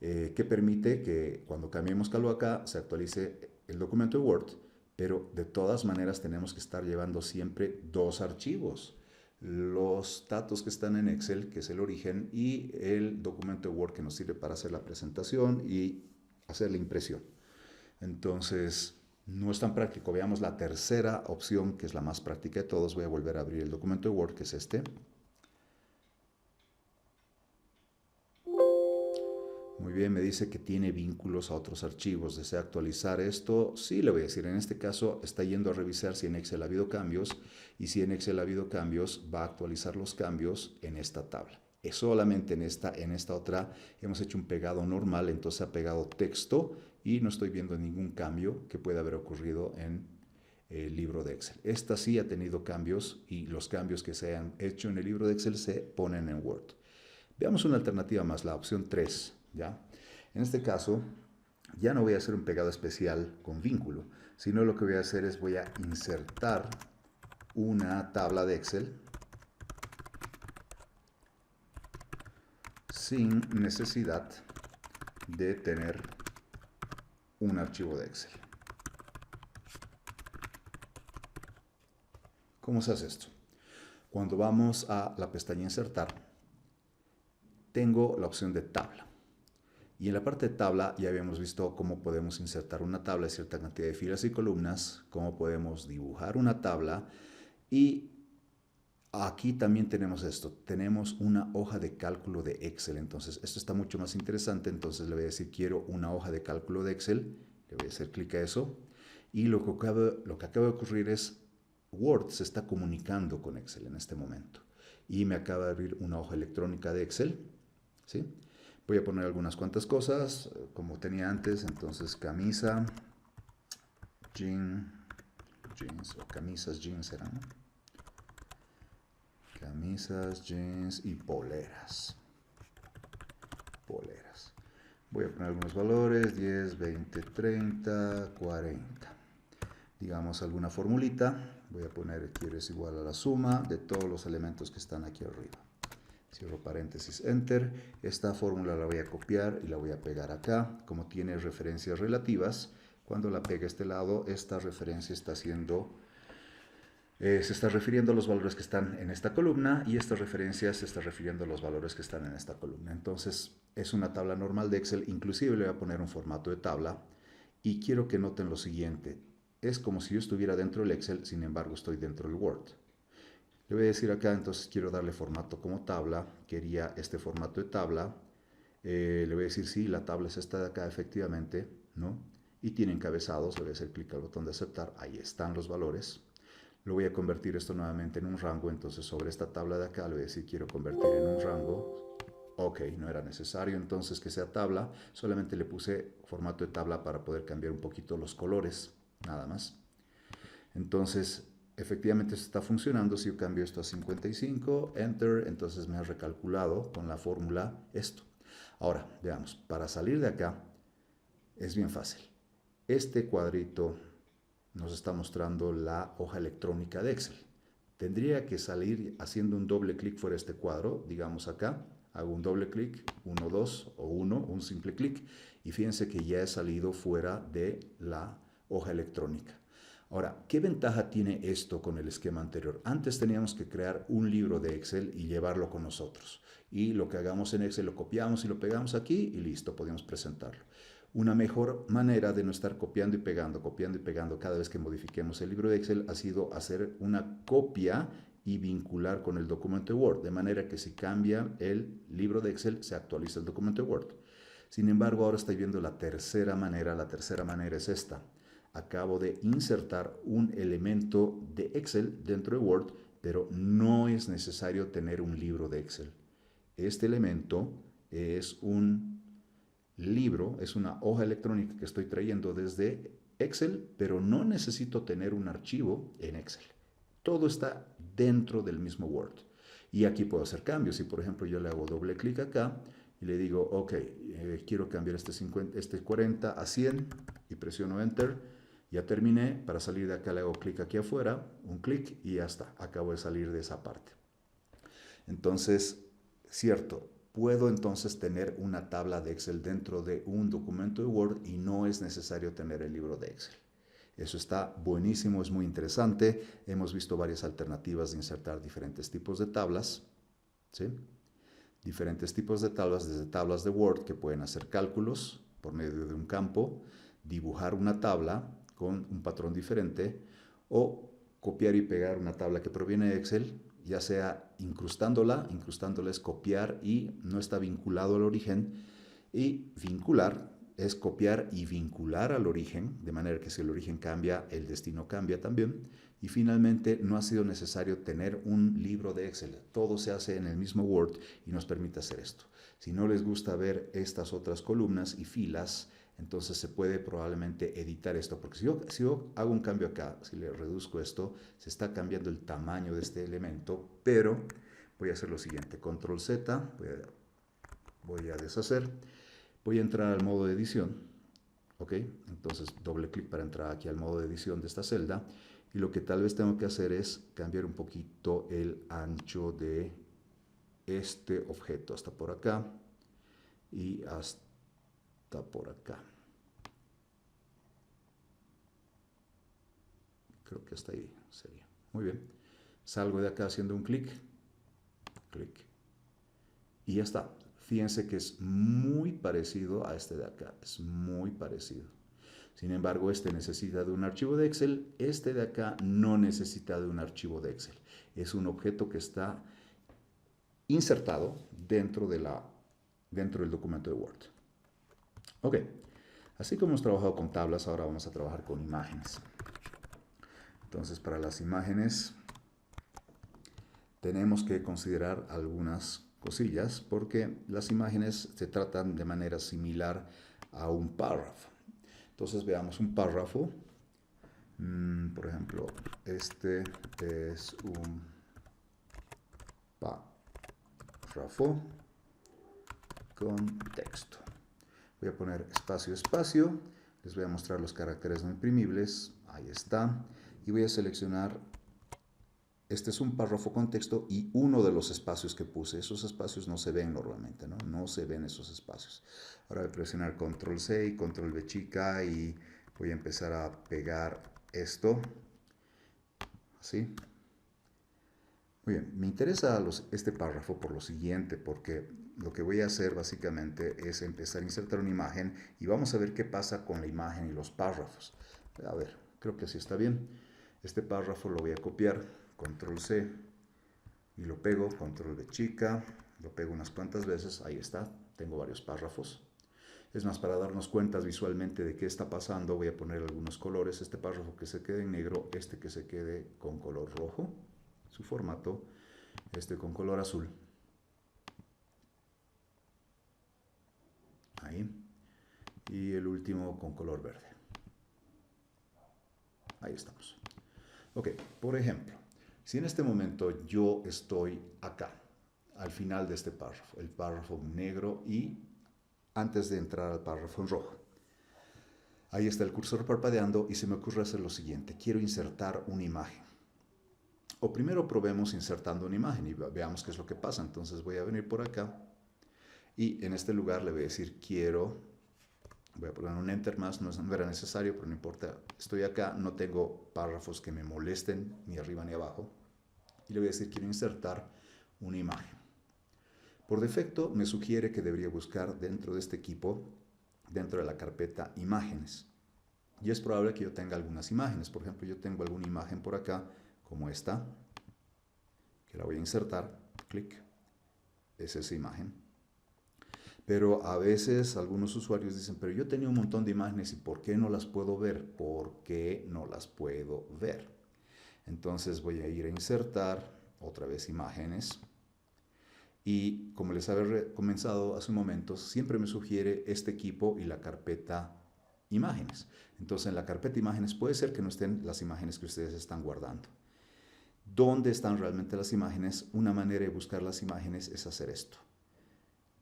Que permite que cuando cambiemos algo acá se actualice el documento de Word, pero de todas maneras tenemos que estar llevando siempre dos archivos. Los datos que están en Excel, que es el origen, y el documento de Word que nos sirve para hacer la presentación y hacer la impresión. Entonces, no es tan práctico. Veamos la tercera opción, que es la más práctica de todos. Voy a volver a abrir el documento de Word, que es este. Muy bien, me dice que tiene vínculos a otros archivos. ¿Desea actualizar esto? Sí, le voy a decir. En este caso está yendo a revisar si en Excel ha habido cambios y si en Excel ha habido cambios, va a actualizar los cambios en esta tabla. Es solamente en esta otra hemos hecho un pegado normal, entonces ha pegado texto y no estoy viendo ningún cambio que pueda haber ocurrido en el libro de Excel. Esta sí ha tenido cambios y los cambios que se han hecho en el libro de Excel se ponen en Word. Veamos una alternativa más, la opción 3, ¿ya? En este caso, ya no voy a hacer un pegado especial con vínculo, sino lo que voy a hacer es voy a insertar una tabla de Excel sin necesidad de tener un archivo de Excel. ¿Cómo se hace esto? Cuando vamos a la pestaña Insertar, tengo la opción de tabla. Y en la parte de tabla ya habíamos visto cómo podemos insertar una tabla de cierta cantidad de filas y columnas, cómo podemos dibujar una tabla y aquí también tenemos esto, tenemos una hoja de cálculo de Excel. Entonces esto está mucho más interesante, entonces le voy a decir quiero una hoja de cálculo de Excel, le voy a hacer clic a eso y lo que acaba de ocurrir es Word se está comunicando con Excel en este momento y me acaba de abrir una hoja electrónica de Excel, ¿sí? Voy a poner algunas cuantas cosas como tenía antes, entonces camisa, jeans o camisas jeans serán, ¿no? Camisas, jeans y poleras. Voy a poner algunos valores, 10, 20, 30, 40. Digamos alguna formulita. Voy a poner quiero es igual a la suma de todos los elementos que están aquí arriba. Cierro paréntesis, enter. Esta fórmula la voy a copiar y la voy a pegar acá. Como tiene referencias relativas, cuando la pegue a este lado, esta referencia está haciendo... se está refiriendo a los valores que están en esta columna y esta referencia se está refiriendo a los valores que están en esta columna. Entonces es una tabla normal de Excel, inclusive le voy a poner un formato de tabla y quiero que noten lo siguiente. Es como si yo estuviera dentro del Excel, sin embargo estoy dentro del Word. Le voy a decir acá, entonces quiero darle formato como tabla, quería este formato de tabla. Le voy a decir sí, la tabla es esta de acá efectivamente, ¿no? Y tiene encabezados, le voy a hacer clic al botón de aceptar, ahí están los valores. Lo voy a convertir esto nuevamente en un rango, entonces sobre esta tabla de acá le voy a decir quiero convertir en un rango. Ok, no era necesario entonces que sea tabla, solamente le puse formato de tabla para poder cambiar un poquito los colores, nada más. Entonces, efectivamente esto está funcionando. Si yo cambio esto a 55, enter, entonces me ha recalculado con la fórmula esto. Ahora, veamos, para salir de acá es bien fácil. Este cuadrito nos está mostrando la hoja electrónica de Excel. Tendría que salir haciendo un doble clic fuera de este cuadro, digamos acá, hago un doble clic, 1, 2 o 1, un simple clic, y fíjense que ya he salido fuera de la hoja electrónica. Ahora, ¿qué ventaja tiene esto con el esquema anterior? Antes teníamos que crear un libro de Excel y llevarlo con nosotros. Y lo que hagamos en Excel lo copiamos y lo pegamos aquí y listo, podemos presentarlo. Una mejor manera de no estar copiando y pegando cada vez que modifiquemos el libro de Excel ha sido hacer una copia y vincular con el documento de Word, de manera que si cambia el libro de Excel se actualiza el documento de Word. Sin embargo, ahora estoy viendo la tercera manera es esta. Acabo de insertar un elemento de Excel dentro de Word, pero no es necesario tener un libro de Excel. Este elemento es un libro, es una hoja electrónica que estoy trayendo desde Excel, pero no necesito tener un archivo en Excel. Todo está dentro del mismo Word. Y aquí puedo hacer cambios. Si por ejemplo yo le hago doble clic acá y le digo, ok, quiero cambiar este 40 a 100 y presiono Enter, ya terminé. Para salir de acá le hago clic aquí afuera, un clic y ya está. Acabo de salir de esa parte. Entonces, cierto, puedo entonces tener una tabla de Excel dentro de un documento de Word y no es necesario tener el libro de Excel. Eso está buenísimo, es muy interesante. Hemos visto varias alternativas de insertar diferentes tipos de tablas, ¿sí? Diferentes tipos de tablas, desde tablas de Word que pueden hacer cálculos por medio de un campo, dibujar una tabla con un patrón diferente o copiar y pegar una tabla que proviene de Excel, ya sea incrustándola es copiar y no está vinculado al origen, y vincular es copiar y vincular al origen, de manera que si el origen cambia, el destino cambia también. Y finalmente, no ha sido necesario tener un libro de Excel. Todo se hace en el mismo Word y nos permite hacer esto. Si no les gusta ver estas otras columnas y filas, Entonces se puede probablemente editar esto, porque si yo hago un cambio acá, si le reduzco esto, se está cambiando el tamaño de este elemento, pero voy a hacer lo siguiente, control Z, voy a deshacer, voy a entrar al modo de edición, ¿ok? Entonces doble clic para entrar aquí al modo de edición de esta celda, y lo que tal vez tengo que hacer es cambiar un poquito el ancho de este objeto, hasta por acá y hasta por acá. Creo que hasta ahí sería. Muy bien. Salgo de acá haciendo un clic, clic, y ya está. Fíjense que es muy parecido a este de acá, es muy parecido. Sin embargo, este necesita de un archivo de Excel, este de acá no necesita de un archivo de Excel. Es un objeto que está insertado dentro del documento de Word. Ok, así como hemos trabajado con tablas, ahora vamos a trabajar con imágenes. Entonces, para las imágenes tenemos que considerar algunas cosillas porque las imágenes se tratan de manera similar a un párrafo. Entonces veamos un párrafo. Por ejemplo, este es un párrafo con texto. Voy a poner espacio, espacio. Les voy a mostrar los caracteres no imprimibles. Ahí está. Y voy a seleccionar, este es un párrafo con texto y uno de los espacios que puse. Esos espacios no se ven normalmente, ¿no? No se ven esos espacios. Ahora voy a presionar control C y control V chica y voy a empezar a pegar esto. ¿Sí? Muy bien, me interesa este párrafo por lo siguiente, porque lo que voy a hacer básicamente es empezar a insertar una imagen y vamos a ver qué pasa con la imagen y los párrafos. A ver, creo que así está bien. Este párrafo lo voy a copiar, control C, y lo pego, control V chica, lo pego unas cuantas veces, ahí está, tengo varios párrafos. Es más, para darnos cuenta visualmente de qué está pasando, voy a poner algunos colores, este párrafo que se quede en negro, este que se quede con color rojo, su formato, este con color azul. Ahí. Y el último con color verde. Ahí estamos. Ok, por ejemplo, si en este momento yo estoy acá, al final de este párrafo, el párrafo negro y antes de entrar al párrafo en rojo. Ahí está el cursor parpadeando y se me ocurre hacer lo siguiente. Quiero insertar una imagen. O primero probemos insertando una imagen y veamos qué es lo que pasa. Entonces voy a venir por acá y en este lugar le voy a decir voy a poner un enter más, no era necesario, pero no importa. Estoy acá, no tengo párrafos que me molesten ni arriba ni abajo. Y le voy a decir quiero insertar una imagen. Por defecto me sugiere que debería buscar dentro de este equipo, dentro de la carpeta imágenes. Y es probable que yo tenga algunas imágenes. Por ejemplo, yo tengo alguna imagen por acá, como esta, que la voy a insertar, clic, es esa imagen. Pero a veces algunos usuarios dicen, pero yo tenía un montón de imágenes y ¿por qué no las puedo ver? ¿Por qué no las puedo ver? Entonces voy a ir a insertar, otra vez imágenes. Y como les había comenzado hace un momento, siempre me sugiere este equipo y la carpeta imágenes. Entonces en la carpeta imágenes puede ser que no estén las imágenes que ustedes están guardando. ¿Dónde están realmente las imágenes? Una manera de buscar las imágenes es hacer esto.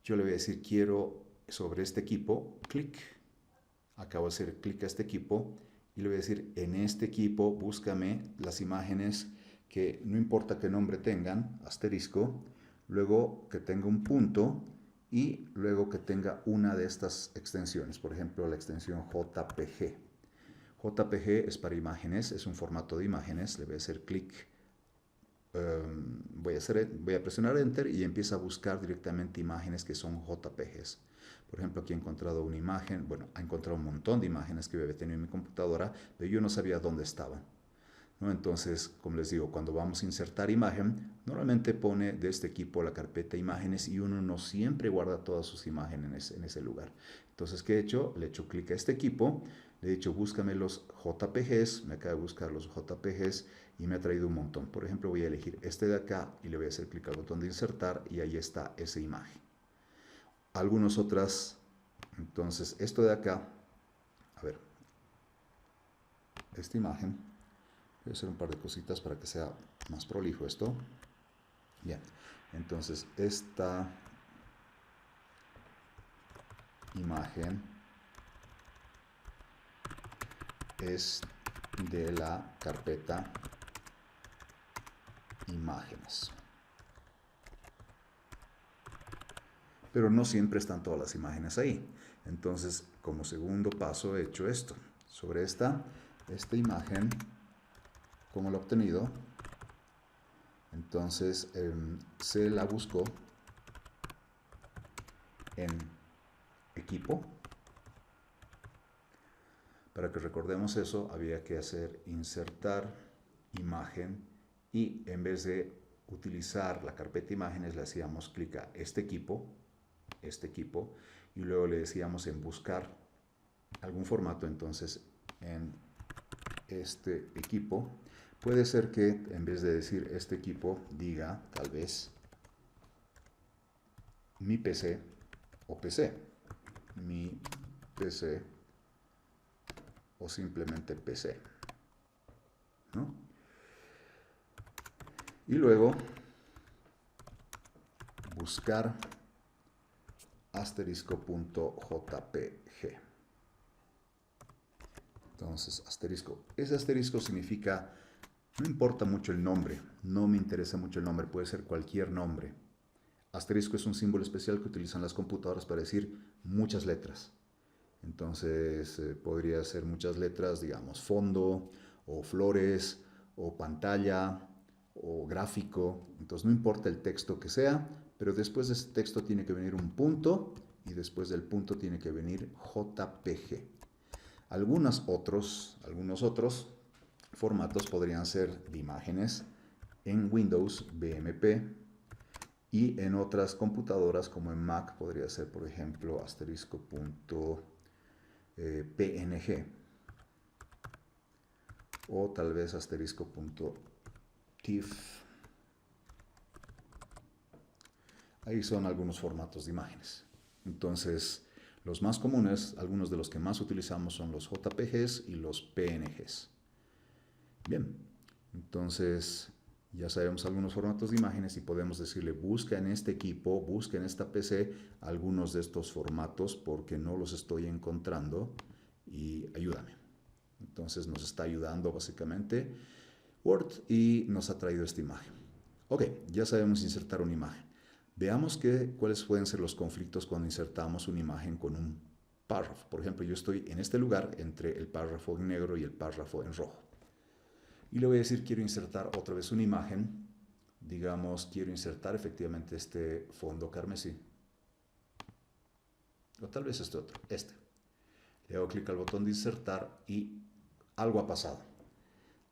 Yo le voy a decir quiero sobre este equipo, clic. Acabo de hacer clic a este equipo y le voy a decir en este equipo búscame las imágenes que no importa qué nombre tengan, asterisco, luego que tenga un punto y luego que tenga una de estas extensiones, por ejemplo la extensión JPG. JPG es para imágenes, es un formato de imágenes, le voy a hacer clic, voy a presionar enter y empieza a buscar directamente imágenes que son JPGs. Por ejemplo, aquí he encontrado una imagen, bueno, ha encontrado un montón de imágenes que había tenido en mi computadora, pero yo no sabía dónde estaban, ¿no? Entonces, como les digo, cuando vamos a insertar imagen, normalmente pone de este equipo la carpeta imágenes y uno no siempre guarda todas sus imágenes en ese lugar. Entonces, ¿qué he hecho? Le he hecho clic a este equipo, le he dicho búscame los JPGs, me acaba de buscar los JPGs y me ha traído un montón. Por ejemplo, voy a elegir este de acá y le voy a hacer clic al botón de insertar y ahí está esa imagen. Algunas otras, entonces esto de acá a ver, esta imagen, voy a hacer un par de cositas para que sea más prolijo esto. Bien, entonces esta imagen es de la carpeta imágenes. Pero no siempre están todas las imágenes ahí. Entonces, como segundo paso he hecho esto. Sobre esta imagen, ¿cómo la he obtenido? Entonces, se la busco en equipo. Para que recordemos eso, había que hacer insertar imagen y en vez de utilizar la carpeta imágenes le hacíamos clic a este equipo, y luego le decíamos en buscar algún formato. Entonces en este equipo puede ser que en vez de decir este equipo diga tal vez mi PC o PC, mi PC o simplemente PC, ¿no? Y luego buscar asterisco.jpg. Entonces, asterisco. Ese asterisco significa, no importa mucho el nombre, no me interesa mucho el nombre, puede ser cualquier nombre. Asterisco es un símbolo especial que utilizan las computadoras para decir muchas letras. Entonces, podría ser muchas letras, digamos, fondo, o flores, o pantalla, o gráfico. Entonces, no importa el texto que sea, pero después de ese texto tiene que venir un punto y después del punto tiene que venir JPG. Algunos otros formatos podrían ser de imágenes en Windows BMP y en otras computadoras como en Mac podría ser, por ejemplo, asterisco.png o tal vez asterisco.tif. Ahí son algunos formatos de imágenes. Entonces, los más comunes, algunos de los que más utilizamos son los JPGs y los PNGs. Bien, entonces ya sabemos algunos formatos de imágenes y podemos decirle busca en este equipo, busca en esta PC algunos de estos formatos porque no los estoy encontrando y ayúdame. Entonces nos está ayudando básicamente Word y nos ha traído esta imagen. Ok, ya sabemos insertar una imagen. Veamos cuáles pueden ser los conflictos cuando insertamos una imagen con un párrafo. Por ejemplo, yo estoy en este lugar entre el párrafo en negro y el párrafo en rojo. Y le voy a decir, quiero insertar otra vez una imagen. Digamos, quiero insertar efectivamente este fondo carmesí. O tal vez este otro, este. Le hago clic al botón de insertar y algo ha pasado.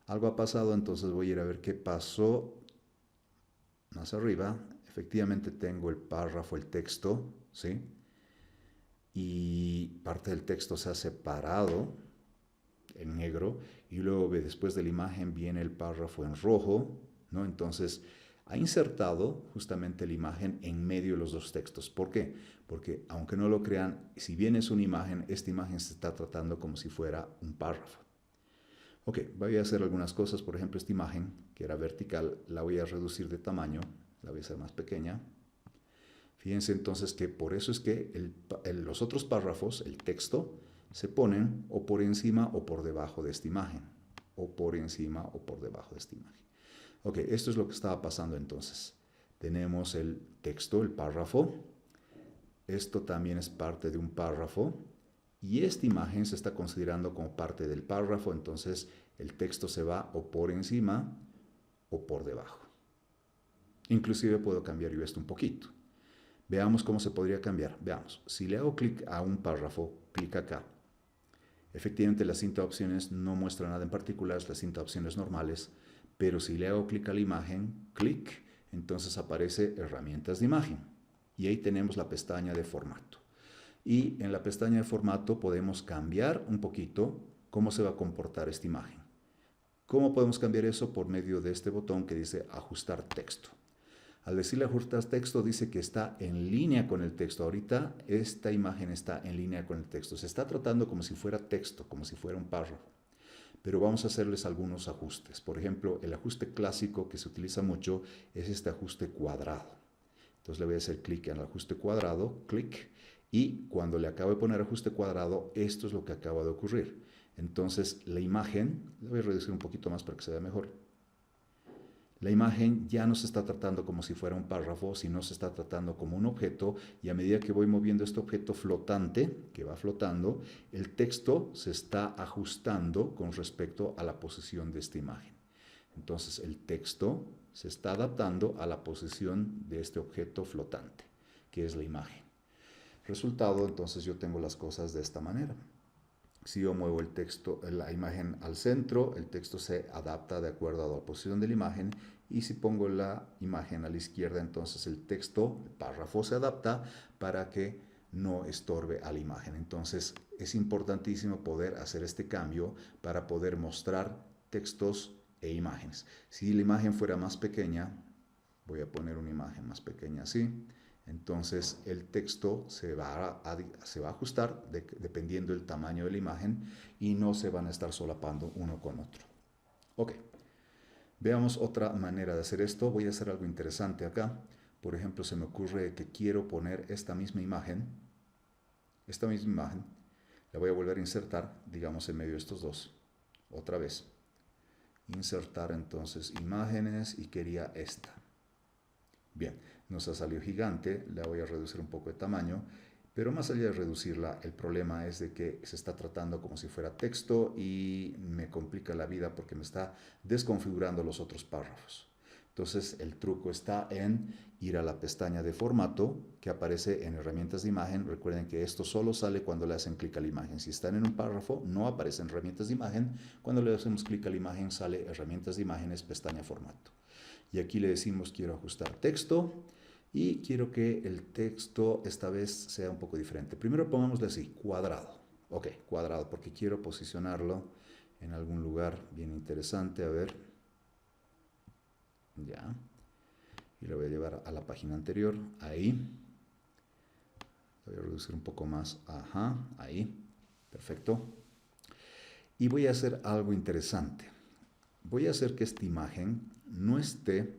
Algo ha pasado, entonces voy a ir a ver qué pasó más arriba. Efectivamente tengo el párrafo, el texto, ¿sí? Y parte del texto se ha separado en negro y luego después de la imagen viene el párrafo en rojo, ¿no? Entonces ha insertado justamente la imagen en medio de los dos textos. ¿Por qué? Porque aunque no lo crean, si bien es una imagen, esta imagen se está tratando como si fuera un párrafo. Ok, voy a hacer algunas cosas. Por ejemplo, esta imagen, que era vertical, la voy a reducir de tamaño, la voy a hacer más pequeña. Fíjense entonces que por eso es que los otros párrafos, el texto, se ponen o por encima o por debajo de esta imagen. O por encima o por debajo de esta imagen. Ok, esto es lo que estaba pasando entonces. Tenemos el texto, el párrafo. Esto también es parte de un párrafo. Y esta imagen se está considerando como parte del párrafo, entonces el texto se va o por encima o por debajo. Inclusive puedo cambiar yo esto un poquito. Veamos cómo se podría cambiar. Veamos, si le hago clic a un párrafo, clic acá. Efectivamente la cinta de opciones no muestra nada en particular, es la cinta de opciones normales, pero si le hago clic a la imagen, clic, entonces aparece herramientas de imagen. Y ahí tenemos la pestaña de formato. Y en la pestaña de formato podemos cambiar un poquito cómo se va a comportar esta imagen. ¿Cómo podemos cambiar eso? Por medio de este botón que dice ajustar texto. Al decirle ajustar texto dice que está en línea con el texto. Ahorita esta imagen está en línea con el texto. Se está tratando como si fuera texto, como si fuera un párrafo. Pero vamos a hacerles algunos ajustes. Por ejemplo, el ajuste clásico que se utiliza mucho es este ajuste cuadrado. Entonces le voy a hacer clic en el ajuste cuadrado, clic, y cuando le acabo de poner ajuste cuadrado, esto es lo que acaba de ocurrir. Entonces la imagen, la voy a reducir un poquito más para que se vea mejor. La imagen ya no se está tratando como si fuera un párrafo, sino se está tratando como un objeto, y a medida que voy moviendo este objeto flotante, que va flotando, el texto se está ajustando con respecto a la posición de esta imagen. Entonces el texto se está adaptando a la posición de este objeto flotante, que es la imagen. Resultado, entonces yo tengo las cosas de esta manera. Si yo muevo el texto, la imagen al centro, el texto se adapta de acuerdo a la posición de la imagen, y si pongo la imagen a la izquierda, entonces el texto, el párrafo, se adapta para que no estorbe a la imagen. Entonces es importantísimo poder hacer este cambio para poder mostrar textos e imágenes. Si la imagen fuera más pequeña, voy a poner una imagen más pequeña así, entonces el texto se va a ajustar dependiendo del tamaño de la imagen, y no se van a estar solapando uno con otro. Ok, veamos otra manera de hacer esto. Voy a hacer algo interesante acá. Por ejemplo, se me ocurre que quiero poner esta misma imagen, la voy a volver a insertar, digamos en medio de estos dos, otra vez. Insertar entonces imágenes, y quería esta. Bien, nos ha salido gigante, la voy a reducir un poco de tamaño, pero más allá de reducirla, el problema es de que se está tratando como si fuera texto y me complica la vida porque me está desconfigurando los otros párrafos. Entonces el truco está en ir a la pestaña de formato que aparece en herramientas de imagen. Recuerden que esto solo sale cuando le hacen clic a la imagen. Si están en un párrafo, no aparecen herramientas de imagen. Cuando le hacemos clic a la imagen, sale herramientas de imágenes, pestaña formato. Y aquí le decimos quiero ajustar texto, y quiero que el texto esta vez sea un poco diferente. Primero pongámosle así, cuadrado. Ok, cuadrado, porque quiero posicionarlo en algún lugar bien interesante. A ver. Ya. Y lo voy a llevar a la página anterior. Ahí. Lo voy a reducir un poco más. Ajá, ahí. Perfecto. Y voy a hacer algo interesante. Voy a hacer que esta imagen no esté,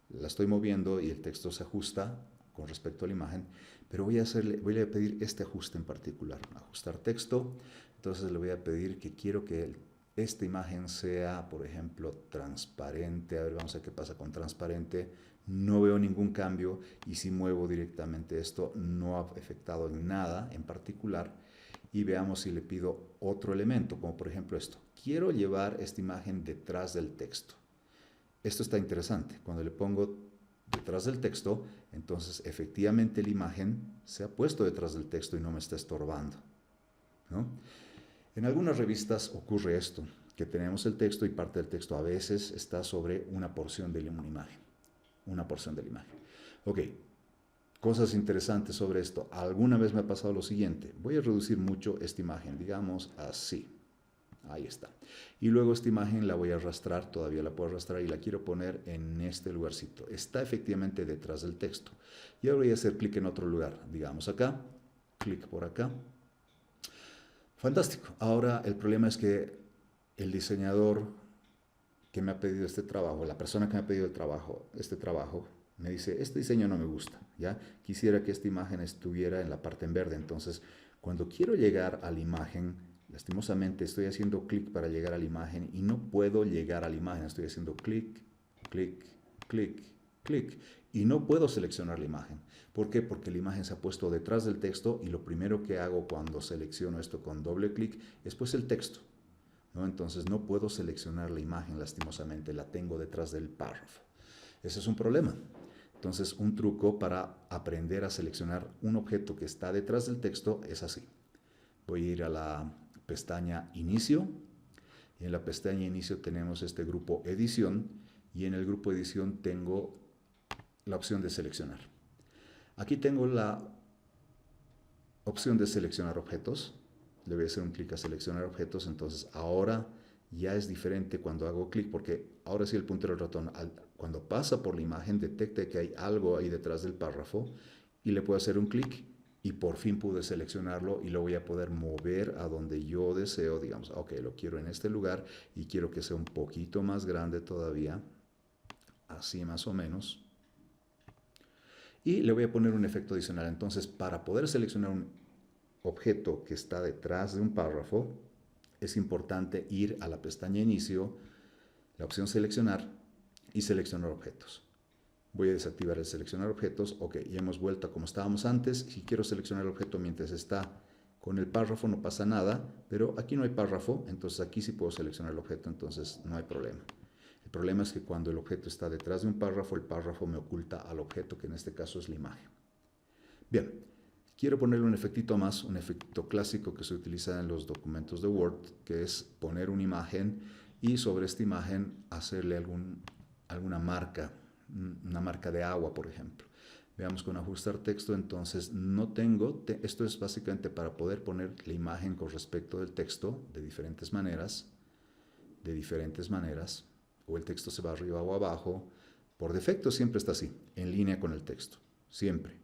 la estoy moviendo y el texto se ajusta con respecto a la imagen, pero voy a pedir este ajuste en particular, ajustar texto. Entonces le voy a pedir que quiero que esta imagen sea, por ejemplo, transparente. A ver, vamos a ver qué pasa con transparente. No veo ningún cambio, y si muevo directamente esto, no ha afectado en nada en particular. Y veamos si le pido otro elemento, como por ejemplo esto. Quiero llevar esta imagen detrás del texto. Esto está interesante. Cuando le pongo detrás del texto, entonces efectivamente la imagen se ha puesto detrás del texto y no me está estorbando, ¿no? En algunas revistas ocurre esto, que tenemos el texto y parte del texto a veces está sobre una porción de una imagen. Una porción de la imagen. Ok, cosas interesantes sobre esto. Alguna vez me ha pasado lo siguiente. Voy a reducir mucho esta imagen, digamos así. Ahí está. Y luego esta imagen la voy a arrastrar, todavía la puedo arrastrar, y la quiero poner en este lugarcito. Está efectivamente detrás del texto. Y ahora voy a hacer clic en otro lugar. Digamos acá, clic por acá. Fantástico. Ahora el problema es que el diseñador que me ha pedido este trabajo, la persona que me ha pedido este trabajo, me dice, este diseño no me gusta, ¿ya? Quisiera que esta imagen estuviera en la parte en verde. Entonces, cuando quiero llegar a la imagen, lastimosamente estoy haciendo clic para llegar a la imagen y no puedo llegar a la imagen. Estoy haciendo clic, clic, clic, clic, y no puedo seleccionar la imagen. ¿Por qué? Porque la imagen se ha puesto detrás del texto, y lo primero que hago cuando selecciono esto con doble clic es pues el texto, ¿no? Entonces no puedo seleccionar la imagen, lastimosamente, la tengo detrás del párrafo. Ese es un problema. Entonces un truco para aprender a seleccionar un objeto que está detrás del texto es así. Voy a ir a la pestaña Inicio, y en la pestaña Inicio tenemos este grupo Edición, y en el grupo Edición tengo la opción de seleccionar. Aquí tengo la opción de seleccionar objetos. Le voy a hacer un clic a seleccionar objetos. Entonces ahora ya es diferente cuando hago clic, porque ahora sí el puntero del ratón, cuando pasa por la imagen, detecta que hay algo ahí detrás del párrafo y le puedo hacer un clic y por fin pude seleccionarlo y lo voy a poder mover a donde yo deseo, digamos, ok, lo quiero en este lugar y quiero que sea un poquito más grande todavía, así más o menos. Y le voy a poner un efecto adicional. Entonces, para poder seleccionar un objeto que está detrás de un párrafo, es importante ir a la pestaña Inicio, la opción Seleccionar y Seleccionar objetos. Voy a desactivar el seleccionar objetos. Ok, ya hemos vuelto a como estábamos antes. Si quiero seleccionar el objeto mientras está con el párrafo no pasa nada, pero aquí no hay párrafo, entonces aquí sí puedo seleccionar el objeto, entonces no hay problema. El problema es que cuando el objeto está detrás de un párrafo, el párrafo me oculta al objeto, que en este caso es la imagen. Bien, quiero ponerle un efectito más, un efecto clásico que se utiliza en los documentos de Word, que es poner una imagen y sobre esta imagen hacerle alguna marca, una marca de agua, por ejemplo. Veamos con ajustar texto, entonces no tengo, esto es básicamente para poder poner la imagen con respecto del texto de diferentes maneras, o el texto se va arriba o abajo. Por defecto siempre está así, en línea con el texto, siempre.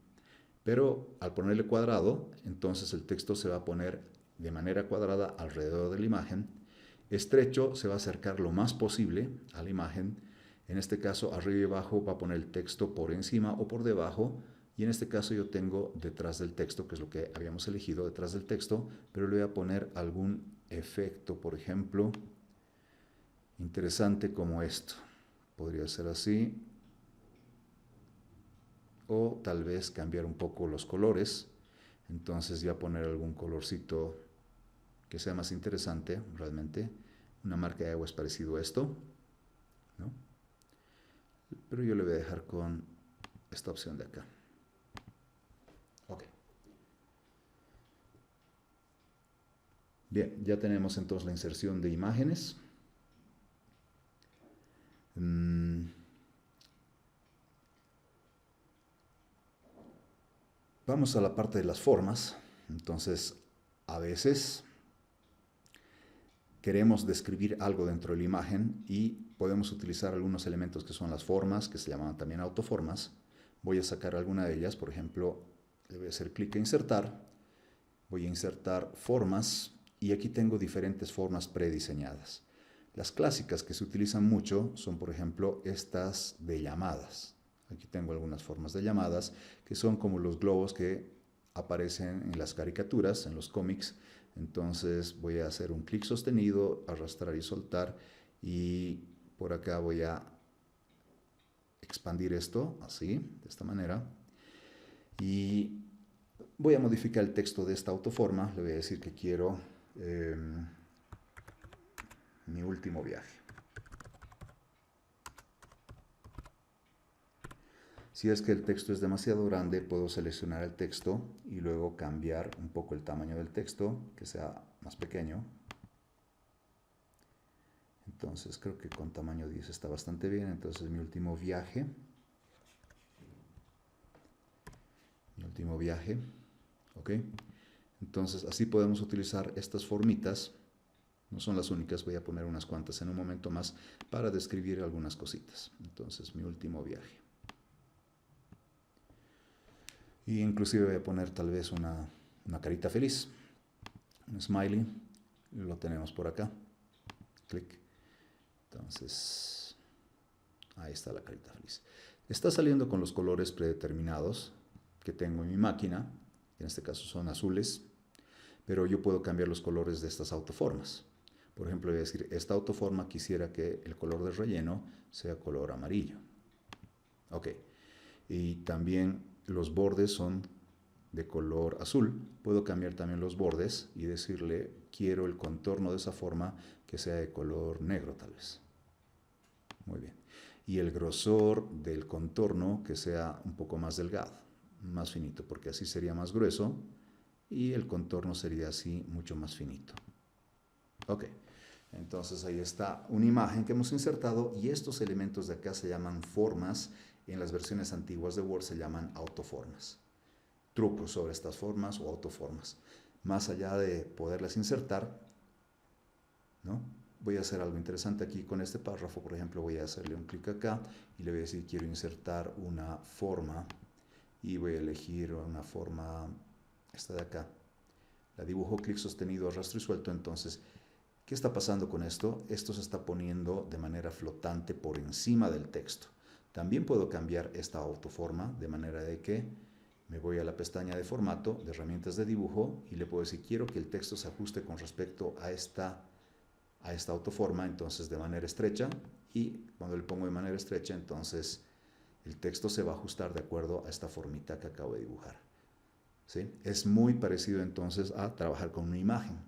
Pero al ponerle cuadrado, entonces el texto se va a poner de manera cuadrada alrededor de la imagen. Estrecho se va a acercar lo más posible a la imagen. En este caso, arriba y abajo va a poner el texto por encima o por debajo. Y en este caso yo tengo detrás del texto, que es lo que habíamos elegido, detrás del texto, pero le voy a poner algún efecto, por ejemplo, interesante como esto. Podría ser así. O tal vez cambiar un poco los colores. Entonces ya poner algún colorcito que sea más interesante realmente. Una marca de agua es parecido a esto, ¿no? Pero yo le voy a dejar con esta opción de acá. Ok. Bien, ya tenemos entonces la inserción de imágenes. Vamos a la parte de las formas. Entonces, a veces queremos describir algo dentro de la imagen y podemos utilizar algunos elementos que son las formas, que se llaman también autoformas. Voy a sacar alguna de ellas, por ejemplo, le voy a hacer clic a insertar, voy a insertar formas y aquí tengo diferentes formas prediseñadas. Las clásicas que se utilizan mucho son, por ejemplo, estas de llamadas. Aquí tengo algunas formas de llamadas que son como los globos que aparecen en las caricaturas, en los cómics. Entonces voy a hacer un clic sostenido, arrastrar y soltar y por acá voy a expandir esto así, de esta manera. Y voy a modificar el texto de esta autoforma. Le voy a decir que quiero mi último viaje. Si es que el texto es demasiado grande, puedo seleccionar el texto y luego cambiar un poco el tamaño del texto, que sea más pequeño. Entonces creo que con tamaño 10 está bastante bien. Entonces mi último viaje. ¿Ok? Entonces así podemos utilizar estas formitas. No son las únicas, voy a poner unas cuantas en un momento más para describir algunas cositas. Entonces mi último viaje. Y inclusive voy a poner tal vez una carita feliz, un smiley, lo tenemos por acá, clic, entonces ahí está la carita feliz. Está saliendo con los colores predeterminados que tengo en mi máquina, en este caso son azules, pero yo puedo cambiar los colores de estas autoformas. Por ejemplo, voy a decir, esta autoforma quisiera que el color del relleno sea color amarillo. Ok, y también los bordes son de color azul. Puedo cambiar también los bordes y decirle, quiero el contorno de esa forma que sea de color negro tal vez. Muy bien. Y el grosor del contorno que sea un poco más delgado, más finito, porque así sería más grueso y el contorno sería así mucho más finito. Ok, entonces ahí está una imagen que hemos insertado y estos elementos de acá se llaman formas. En las versiones antiguas de Word se llaman autoformas. Trucos sobre estas formas o autoformas. Más allá de poderlas insertar, ¿no? voy a hacer algo interesante aquí con este párrafo. Por ejemplo, voy a hacerle un clic acá y le voy a decir quiero insertar una forma y voy a elegir una forma, esta de acá. La dibujo, clic sostenido, arrastro y suelto. Entonces, ¿qué está pasando con esto? Esto se está poniendo de manera flotante por encima del texto. También puedo cambiar esta autoforma de manera de que me voy a la pestaña de formato, de herramientas de dibujo, y le puedo decir quiero que el texto se ajuste con respecto a esta autoforma, entonces de manera estrecha, y cuando le pongo de manera estrecha, entonces el texto se va a ajustar de acuerdo a esta formita que acabo de dibujar. ¿Sí? Es muy parecido entonces a trabajar con una imagen,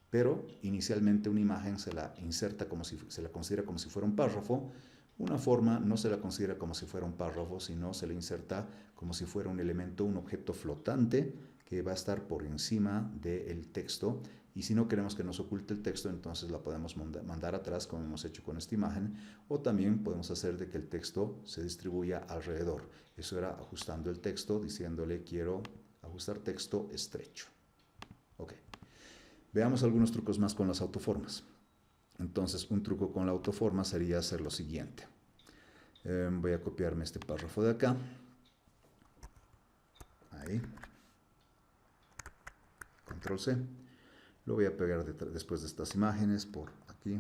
pero inicialmente una imagen se la inserta se la considera como si fuera un párrafo. Una forma no se la considera como si fuera un párrafo, sino se la inserta como si fuera un elemento, un objeto flotante que va a estar por encima del texto. Y si no queremos que nos oculte el texto, entonces la podemos mandar atrás, como hemos hecho con esta imagen, o también podemos hacer de que el texto se distribuya alrededor. Eso era ajustando el texto, diciéndole quiero ajustar texto estrecho. Ok. Veamos algunos trucos más con las autoformas. Entonces, un truco con la autoforma sería hacer lo siguiente. Voy a copiarme este párrafo de acá. Ahí. Control C. Lo voy a pegar después de estas imágenes por aquí.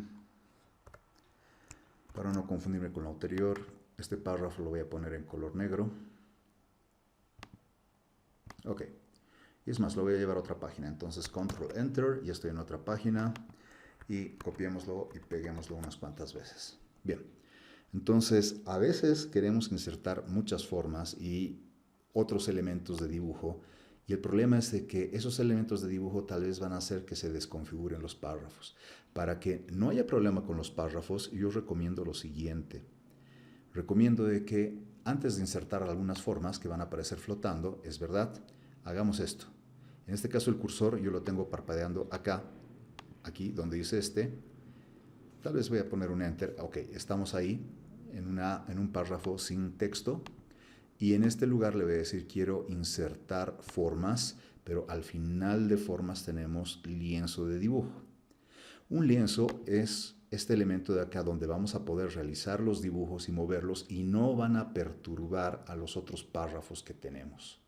Para no confundirme con lo anterior, este párrafo lo voy a poner en color negro. Ok. Y es más, lo voy a llevar a otra página. Entonces, Control Enter, ya estoy en otra página. Y copiémoslo y peguémoslo unas cuantas veces. Bien. Entonces, a veces queremos insertar muchas formas y otros elementos de dibujo, y el problema es de que esos elementos de dibujo tal vez van a hacer que se desconfiguren los párrafos. Para que no haya problema con los párrafos, yo recomiendo lo siguiente. Recomiendo de que antes de insertar algunas formas que van a aparecer flotando, es verdad, hagamos esto. En este caso el cursor yo lo tengo parpadeando acá, aquí donde dice tal vez voy a poner un enter. Ok, estamos ahí en un párrafo sin texto, y en este lugar le voy a decir quiero insertar formas, pero al final de formas tenemos lienzo de dibujo. Un lienzo es este elemento de acá donde vamos a poder realizar los dibujos y moverlos y no van a perturbar a los otros párrafos que tenemos.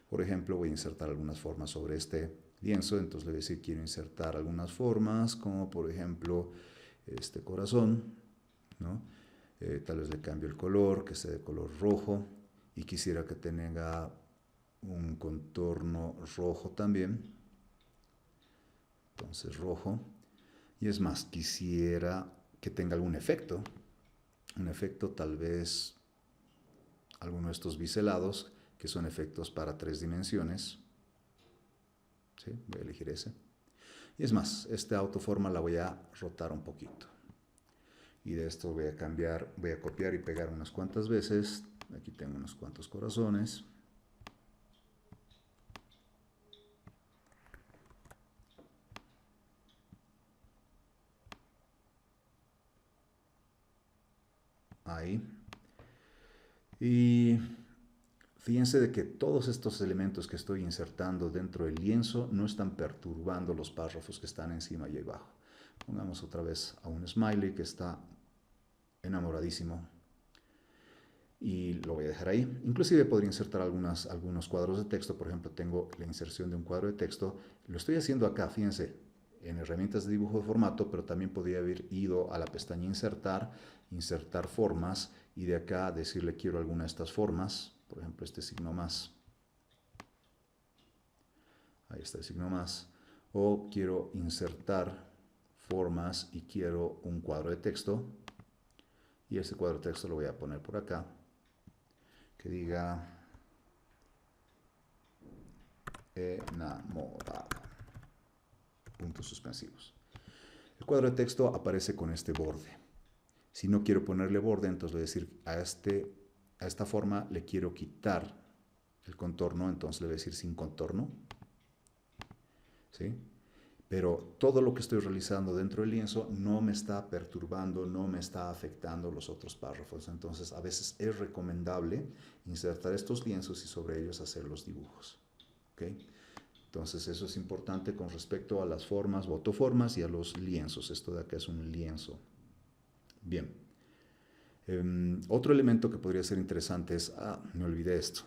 Por ejemplo, voy a insertar algunas formas sobre este lienzo, entonces le voy a decir quiero insertar algunas formas, como por ejemplo este corazón, ¿no? Tal vez le cambio el color, que sea de color rojo, y quisiera que tenga un contorno rojo también. Entonces rojo. Y es más, quisiera que tenga algún efecto. Un efecto tal vez alguno de estos biselados, que son efectos para 3 dimensiones. ¿Sí? Voy a elegir ese. Y es más, esta autoforma la voy a rotar un poquito. Y de esto voy a cambiar, voy a copiar y pegar unas cuantas veces. Aquí tengo unos cuantos corazones. Ahí. Y fíjense de que todos estos elementos que estoy insertando dentro del lienzo no están perturbando los párrafos que están encima y abajo. Pongamos otra vez a un smiley que está enamoradísimo. Y lo voy a dejar ahí. Inclusive podría insertar algunos cuadros de texto. Por ejemplo, tengo la inserción de un cuadro de texto. Lo estoy haciendo acá, fíjense, en herramientas de dibujo de formato, pero también podría haber ido a la pestaña insertar, insertar formas, y de acá decirle quiero alguna de estas formas. Por ejemplo, este signo más. Ahí está el signo más. O quiero insertar formas y quiero un cuadro de texto. Y este cuadro de texto lo voy a poner por acá, que diga enamorado, puntos suspensivos. El cuadro de texto aparece con este borde. Si no quiero ponerle borde, entonces le voy a decir a esta forma le quiero quitar el contorno, entonces le voy a decir sin contorno. ¿Sí? Pero todo lo que estoy realizando dentro del lienzo no me está perturbando, no me está afectando los otros párrafos. Entonces, a veces es recomendable insertar estos lienzos y sobre ellos hacer los dibujos. ¿Okay? Entonces eso es importante con respecto a las formas, botoformas y a los lienzos. Esto de acá es un lienzo. Bien. Otro elemento que podría ser interesante es, me olvidé esto.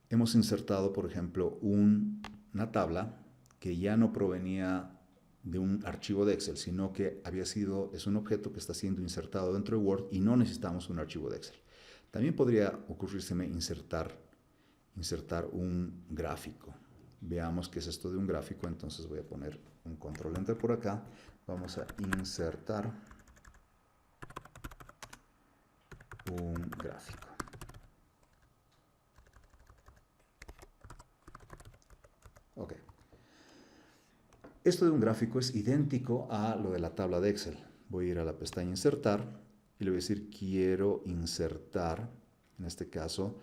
Hemos insertado, por ejemplo, una tabla que ya no provenía de un archivo de Excel, sino que es un objeto que está siendo insertado dentro de Word y no necesitamos un archivo de Excel. También podría ocurrírseme insertar un gráfico. Veamos qué es esto de un gráfico. Entonces voy a poner un control enter por acá. Vamos a insertar un gráfico. Ok. Esto de un gráfico es idéntico a lo de la tabla de Excel. Voy a ir a la pestaña insertar y le voy a decir quiero insertar, en este caso,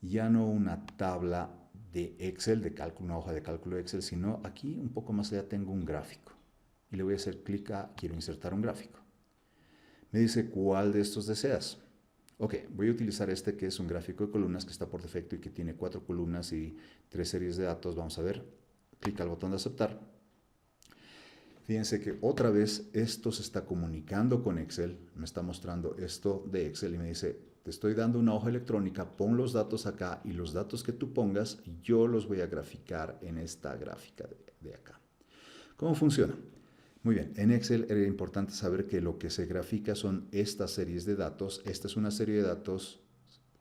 ya no una tabla de Excel, de cálculo, una hoja de cálculo de Excel, sino aquí un poco más allá tengo un gráfico. Y le voy a hacer clic a quiero insertar un gráfico. Me dice cuál de estos deseas. Ok, voy a utilizar este que es un gráfico de columnas que está por defecto y que tiene 4 columnas y 3 series de datos. Vamos a ver. Clic al botón de aceptar. Fíjense que otra vez esto se está comunicando con Excel. Me está mostrando esto de Excel y me dice, te estoy dando una hoja electrónica, pon los datos acá y los datos que tú pongas yo los voy a graficar en esta gráfica de acá. ¿Cómo funciona? Muy bien, en Excel era importante saber que lo que se grafica son estas series de datos. Esta es una serie de datos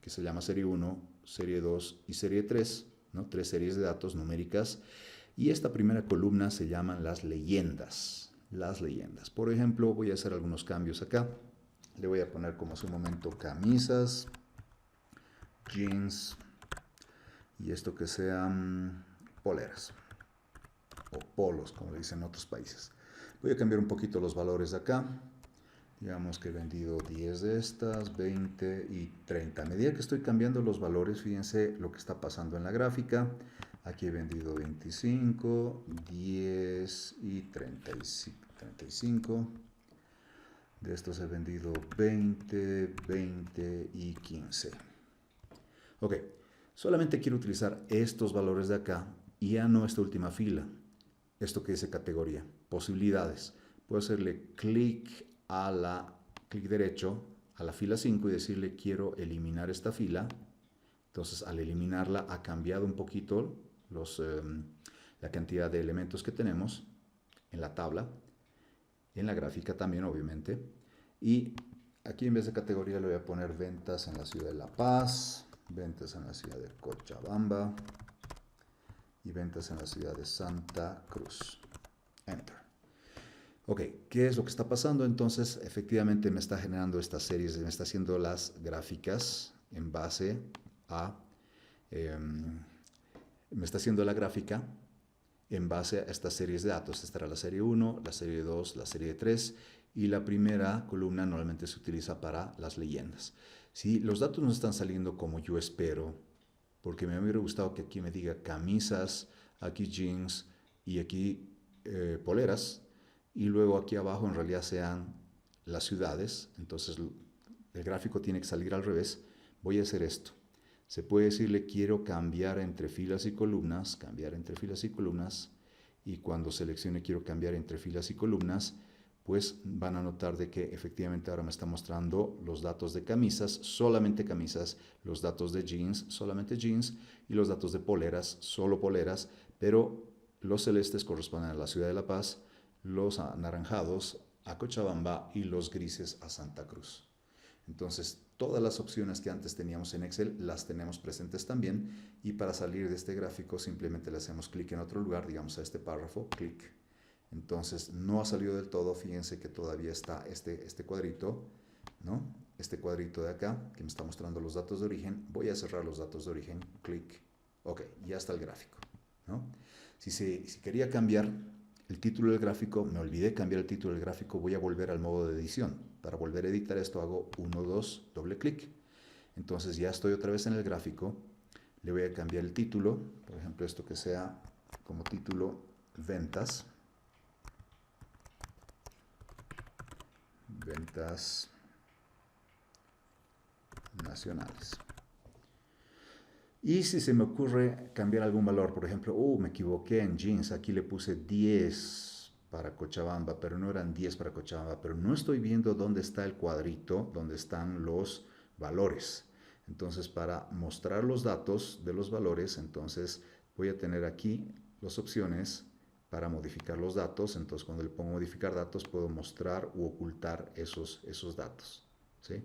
que se llama serie 1, serie 2 y serie 3, ¿no? 3 series de datos numéricas. Y esta primera columna se llaman las leyendas. Las leyendas. Por ejemplo, voy a hacer algunos cambios acá. Le voy a poner como hace un momento camisas, jeans y esto que sean poleras o polos, como le dicen en otros países. Voy a cambiar un poquito los valores de acá. Digamos que he vendido 10 de estas, 20 y 30. A medida que estoy cambiando los valores, fíjense lo que está pasando en la gráfica. Aquí he vendido 25, 10 y 35. De estos he vendido 20, 20 y 15. Ok, solamente quiero utilizar estos valores de acá y ya no esta última fila. Esto que dice categoría, posibilidades. Puedo hacerle clic derecho a la fila 5 y decirle quiero eliminar esta fila. Entonces al eliminarla ha cambiado un poquito la cantidad de elementos que tenemos en la tabla, en la gráfica también obviamente. Y aquí en vez de categoría le voy a poner ventas en la ciudad de La Paz, ventas en la ciudad de Cochabamba y ventas en la ciudad de Santa Cruz. Enter. Ok, ¿qué es lo que está pasando? Entonces, efectivamente me está generando estas series, me está haciendo las gráficas en base a... me está haciendo la gráfica en base a estas series de datos. Esta era la serie 1, la serie 2, la serie 3 y la primera columna normalmente se utiliza para las leyendas. Si los datos no están saliendo como yo espero, porque me hubiera gustado que aquí me diga camisas, aquí jeans y aquí poleras, y luego aquí abajo en realidad sean las ciudades, entonces el gráfico tiene que salir al revés. Voy a hacer esto. Se puede decirle quiero cambiar entre filas y columnas, y cuando seleccione quiero cambiar entre filas y columnas, pues van a notar de que efectivamente ahora me está mostrando los datos de camisas, solamente camisas, los datos de jeans, solamente jeans, y los datos de poleras, solo poleras, pero los celestes corresponden a la ciudad de La Paz, los anaranjados a Cochabamba y los grises a Santa Cruz. Entonces, todas las opciones que antes teníamos en Excel las tenemos presentes también, y para salir de este gráfico simplemente le hacemos clic en otro lugar, digamos a este párrafo, clic. Entonces no ha salido del todo, fíjense que todavía está este cuadrito, ¿no? Este cuadrito de acá que me está mostrando los datos de origen. Voy a cerrar los datos de origen, clic, ok, ya está el gráfico, ¿no? Si quería cambiar el título del gráfico, me olvidé cambiar el título del gráfico, voy a volver al modo de edición. Para volver a editar esto hago 1, 2, doble clic. Entonces ya estoy otra vez en el gráfico, le voy a cambiar el título, por ejemplo esto que sea como título ventas. Ventas nacionales. Y si se me ocurre cambiar algún valor, por ejemplo, me equivoqué en jeans, aquí le puse 10 para Cochabamba, pero no eran 10 para Cochabamba, pero no estoy viendo dónde está el cuadrito, donde están los valores. Entonces, para mostrar los datos de los valores, entonces voy a tener aquí las opciones para modificar los datos. Entonces, cuando le pongo modificar datos, puedo mostrar u ocultar esos datos, ¿sí?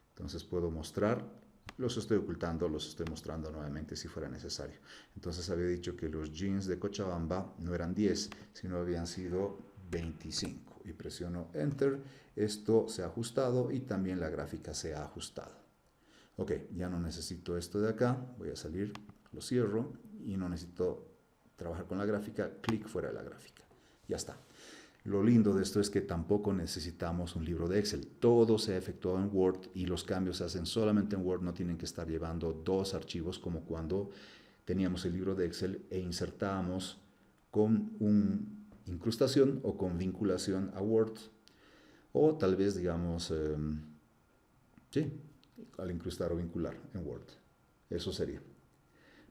Entonces, puedo mostrar, los estoy ocultando, los estoy mostrando nuevamente si fuera necesario. Entonces, había dicho que los jeans de Cochabamba no eran 10, sino habían sido 25. Y presiono Enter. Esto se ha ajustado y también la gráfica se ha ajustado. Ok, ya no necesito esto de acá. Voy a salir, lo cierro y no necesito trabajar con la gráfica. Clic fuera de la gráfica. Ya está. Lo lindo de esto es que tampoco necesitamos un libro de Excel. Todo se ha efectuado en Word y los cambios se hacen solamente en Word. No tienen que estar llevando dos archivos como cuando teníamos el libro de Excel e insertábamos con una incrustación o con vinculación a Word. O tal vez, digamos, sí, al incrustar o vincular en Word. Eso sería.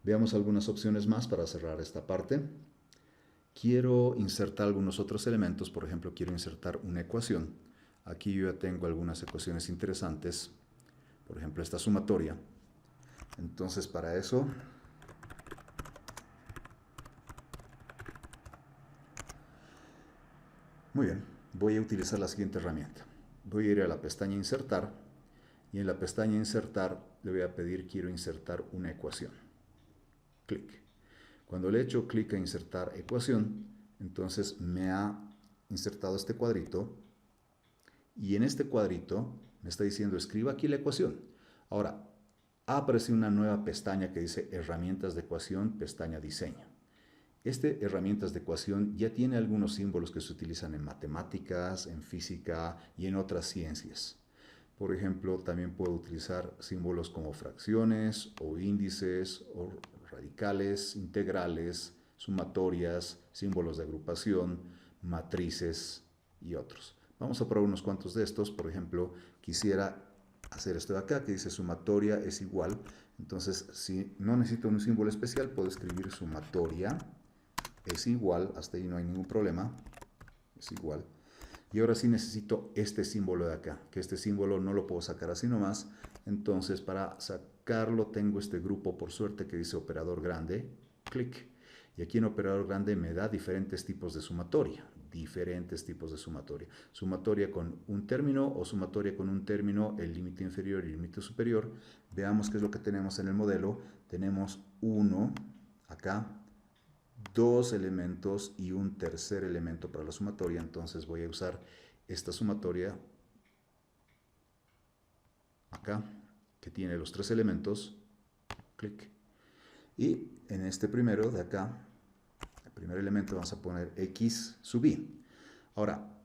Veamos algunas opciones más para cerrar esta parte. Quiero insertar algunos otros elementos, por ejemplo, quiero insertar una ecuación. Aquí yo ya tengo algunas ecuaciones interesantes, por ejemplo, esta sumatoria. Entonces, para eso, muy bien, voy a utilizar la siguiente herramienta. Voy a ir a la pestaña Insertar y en la pestaña Insertar le voy a pedir quiero insertar una ecuación. Clic. Cuando le he hecho clic a insertar ecuación, entonces me ha insertado este cuadrito y en este cuadrito me está diciendo escriba aquí la ecuación. Ahora, ha aparecido una nueva pestaña que dice herramientas de ecuación, pestaña diseño. Este herramientas de ecuación ya tiene algunos símbolos que se utilizan en matemáticas, en física y en otras ciencias. Por ejemplo, también puedo utilizar símbolos como fracciones o índices o radicales, integrales, sumatorias, símbolos de agrupación, matrices y otros. Vamos a probar unos cuantos de estos. Por ejemplo, quisiera hacer esto de acá que dice sumatoria es igual. Entonces, si no necesito un símbolo especial, puedo escribir sumatoria es igual. Hasta ahí no hay ningún problema. Es igual. Y ahora sí necesito este símbolo de acá, que este símbolo no lo puedo sacar así nomás. Entonces, para sacarlo tengo este grupo, por suerte, que dice operador grande. Clic. Y aquí en operador grande me da diferentes tipos de sumatoria. Diferentes tipos de sumatoria. Sumatoria con un término o sumatoria con un término, el límite inferior y el límite superior. Veamos qué es lo que tenemos en el modelo. Tenemos 1 acá, dos elementos y un tercer elemento para la sumatoria. Entonces voy a usar esta sumatoria acá, que tiene los tres elementos. Clic. Y en este primero de acá, el primer elemento, vamos a poner x sub i. Ahora,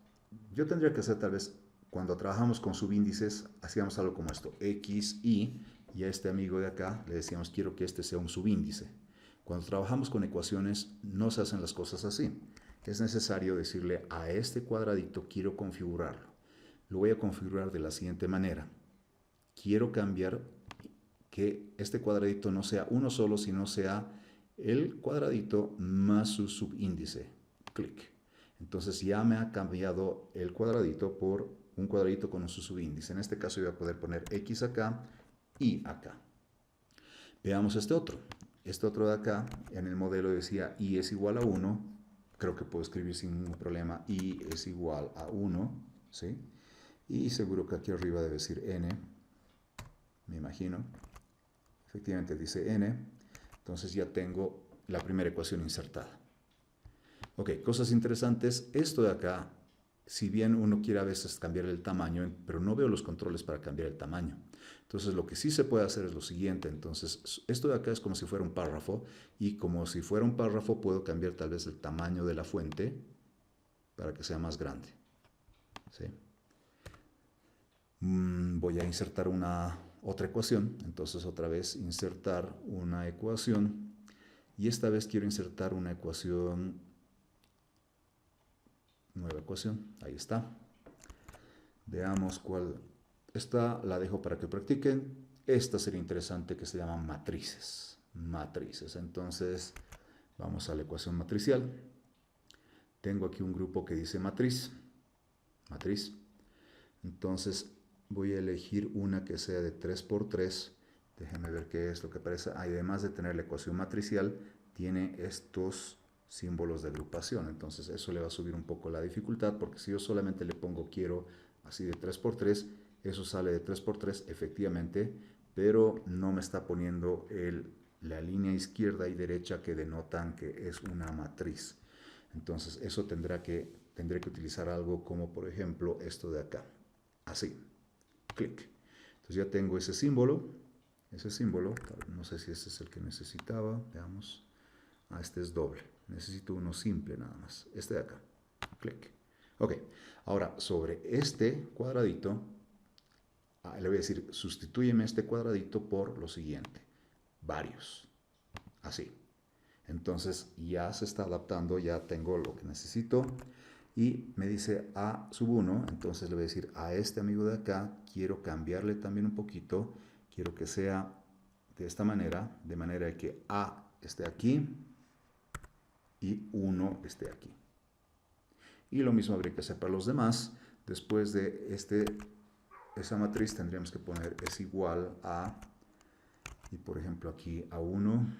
yo tendría que hacer tal vez, cuando trabajamos con subíndices, hacíamos algo como esto, x, y a este amigo de acá le decíamos quiero que este sea un subíndice. Cuando trabajamos con ecuaciones no se hacen las cosas así. Es necesario decirle a este cuadradito quiero configurarlo. Lo voy a configurar de la siguiente manera. Quiero cambiar que este cuadradito no sea uno solo, sino sea el cuadradito más su subíndice. Clic. Entonces ya me ha cambiado el cuadradito por un cuadradito con su subíndice. En este caso voy a poder poner x acá y acá. Veamos este otro. Este otro de acá, en el modelo decía y es igual a 1. Creo que puedo escribir sin ningún problema y es igual a 1. ¿Sí? Y seguro que aquí arriba debe decir n. Me imagino. Efectivamente dice n. Entonces ya tengo la primera ecuación insertada. Ok, cosas interesantes. Esto de acá, si bien uno quiere a veces cambiar el tamaño, pero no veo los controles para cambiar el tamaño. Entonces lo que sí se puede hacer es lo siguiente. Entonces esto de acá es como si fuera un párrafo y como si fuera un párrafo puedo cambiar tal vez el tamaño de la fuente para que sea más grande. ¿Sí? Voy a insertar otra ecuación. Entonces otra vez insertar una ecuación y esta vez quiero insertar una ecuación, nueva ecuación, ahí está. Veamos cuál. Esta la dejo para que practiquen. Esta sería interesante, que se llaman matrices. matrices. Entonces, vamos a la ecuación matricial. Tengo aquí un grupo que dice matriz. Entonces, voy a elegir una que sea de 3 por 3. Déjenme ver qué es lo que aparece. Además de tener la ecuación matricial, tiene estos símbolos de agrupación. Entonces, eso le va a subir un poco la dificultad, porque si yo solamente le pongo quiero así de 3 por 3, eso sale de 3 por 3 efectivamente, pero no me está poniendo la línea izquierda y derecha que denotan que es una matriz. Entonces, eso tendré que utilizar algo como, por ejemplo, esto de acá. Así. Clic. Entonces ya tengo ese símbolo, no sé si este es el que necesitaba, veamos. Este es doble, necesito uno simple nada más, este de acá, clic. Ok, ahora sobre este cuadradito, le voy a decir, sustitúyeme este cuadradito por lo siguiente, varios, así. Entonces ya se está adaptando, ya tengo lo que necesito. Y me dice A sub 1, entonces le voy a decir a este amigo de acá, quiero cambiarle también un poquito, quiero que sea de esta manera, de manera que A esté aquí y 1 esté aquí. Y lo mismo habría que hacer para los demás. Después de esa matriz tendríamos que poner es igual a, y por ejemplo aquí a 1,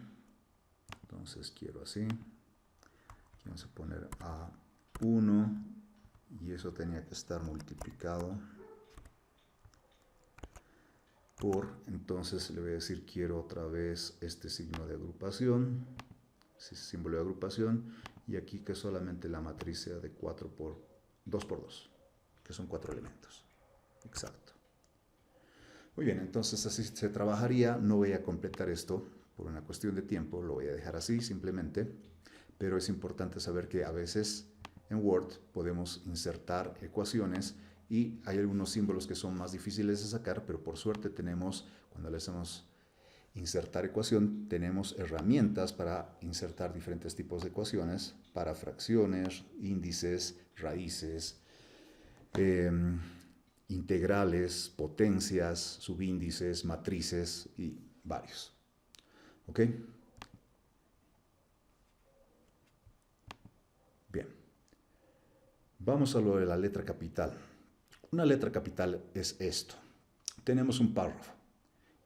entonces quiero así, aquí vamos a poner a 1 y eso tenía que estar multiplicado por, entonces le voy a decir quiero otra vez este signo de agrupación, ese símbolo de agrupación, y aquí que solamente la matriz sea de 2 por 2, que son 4 elementos. Exacto. Muy bien, entonces así se trabajaría. No voy a completar esto por una cuestión de tiempo, lo voy a dejar así simplemente, pero es importante saber que a veces en Word podemos insertar ecuaciones y hay algunos símbolos que son más difíciles de sacar, pero por suerte tenemos, cuando le hacemos insertar ecuación, tenemos herramientas para insertar diferentes tipos de ecuaciones para fracciones, índices, raíces, integrales, potencias, subíndices, matrices y varios. ¿Ok? Bien. Vamos a lo de la letra capital. Una letra capital es esto. Tenemos un párrafo.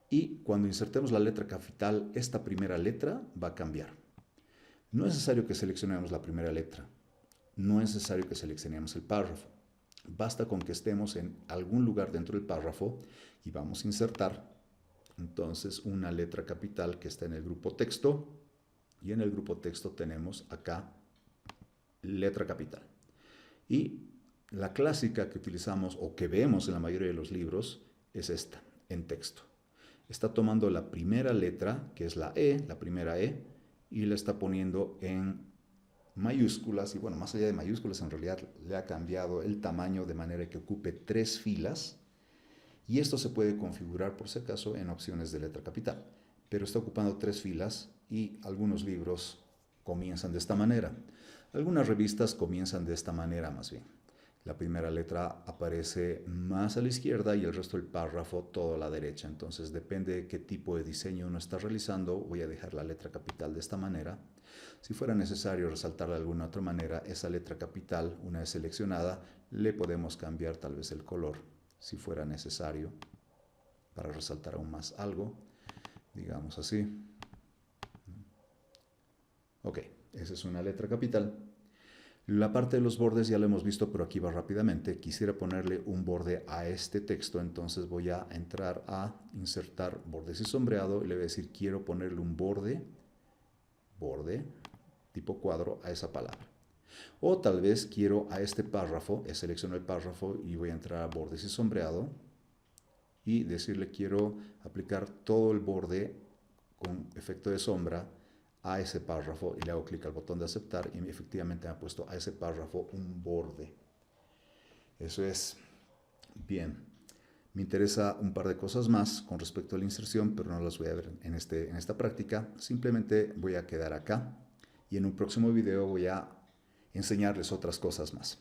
Y cuando insertemos la letra capital, esta primera letra va a cambiar. No es necesario que seleccionemos la primera letra. No es necesario que seleccionemos el párrafo. Basta con que estemos en algún lugar dentro del párrafo y vamos a insertar entonces una letra capital que está en el grupo texto, y en el grupo texto tenemos acá letra capital. Y la clásica que utilizamos o que vemos en la mayoría de los libros es esta, en texto. Está tomando la primera letra, que es la E, la primera E, y la está poniendo en mayúsculas, y bueno, más allá de mayúsculas, en realidad le ha cambiado el tamaño de manera que ocupe 3 filas, y esto se puede configurar por si acaso en opciones de letra capital, pero está ocupando 3 filas y algunos libros comienzan de esta manera. Algunas revistas comienzan de esta manera más bien. La primera letra aparece más a la izquierda y el resto del párrafo todo a la derecha. Entonces depende de qué tipo de diseño uno está realizando. Voy a dejar la letra capital de esta manera. Si fuera necesario resaltarla de alguna otra manera, esa letra capital, una vez seleccionada, le podemos cambiar tal vez el color, si fuera necesario, para resaltar aún más algo. Digamos así. Ok, esa es una letra capital. La parte de los bordes ya lo hemos visto, pero aquí va rápidamente. Quisiera ponerle un borde a este texto, entonces voy a entrar a insertar bordes y sombreado y le voy a decir quiero ponerle un borde tipo cuadro a esa palabra. O tal vez quiero a este párrafo, selecciono el párrafo y voy a entrar a bordes y sombreado y decirle quiero aplicar todo el borde con efecto de sombra a ese párrafo y le hago clic al botón de aceptar y efectivamente me ha puesto a ese párrafo un borde. Eso es. Bien. Me interesa un par de cosas más con respecto a la inserción, pero no las voy a ver en esta práctica. Simplemente voy a quedar acá y en un próximo video voy a enseñarles otras cosas más.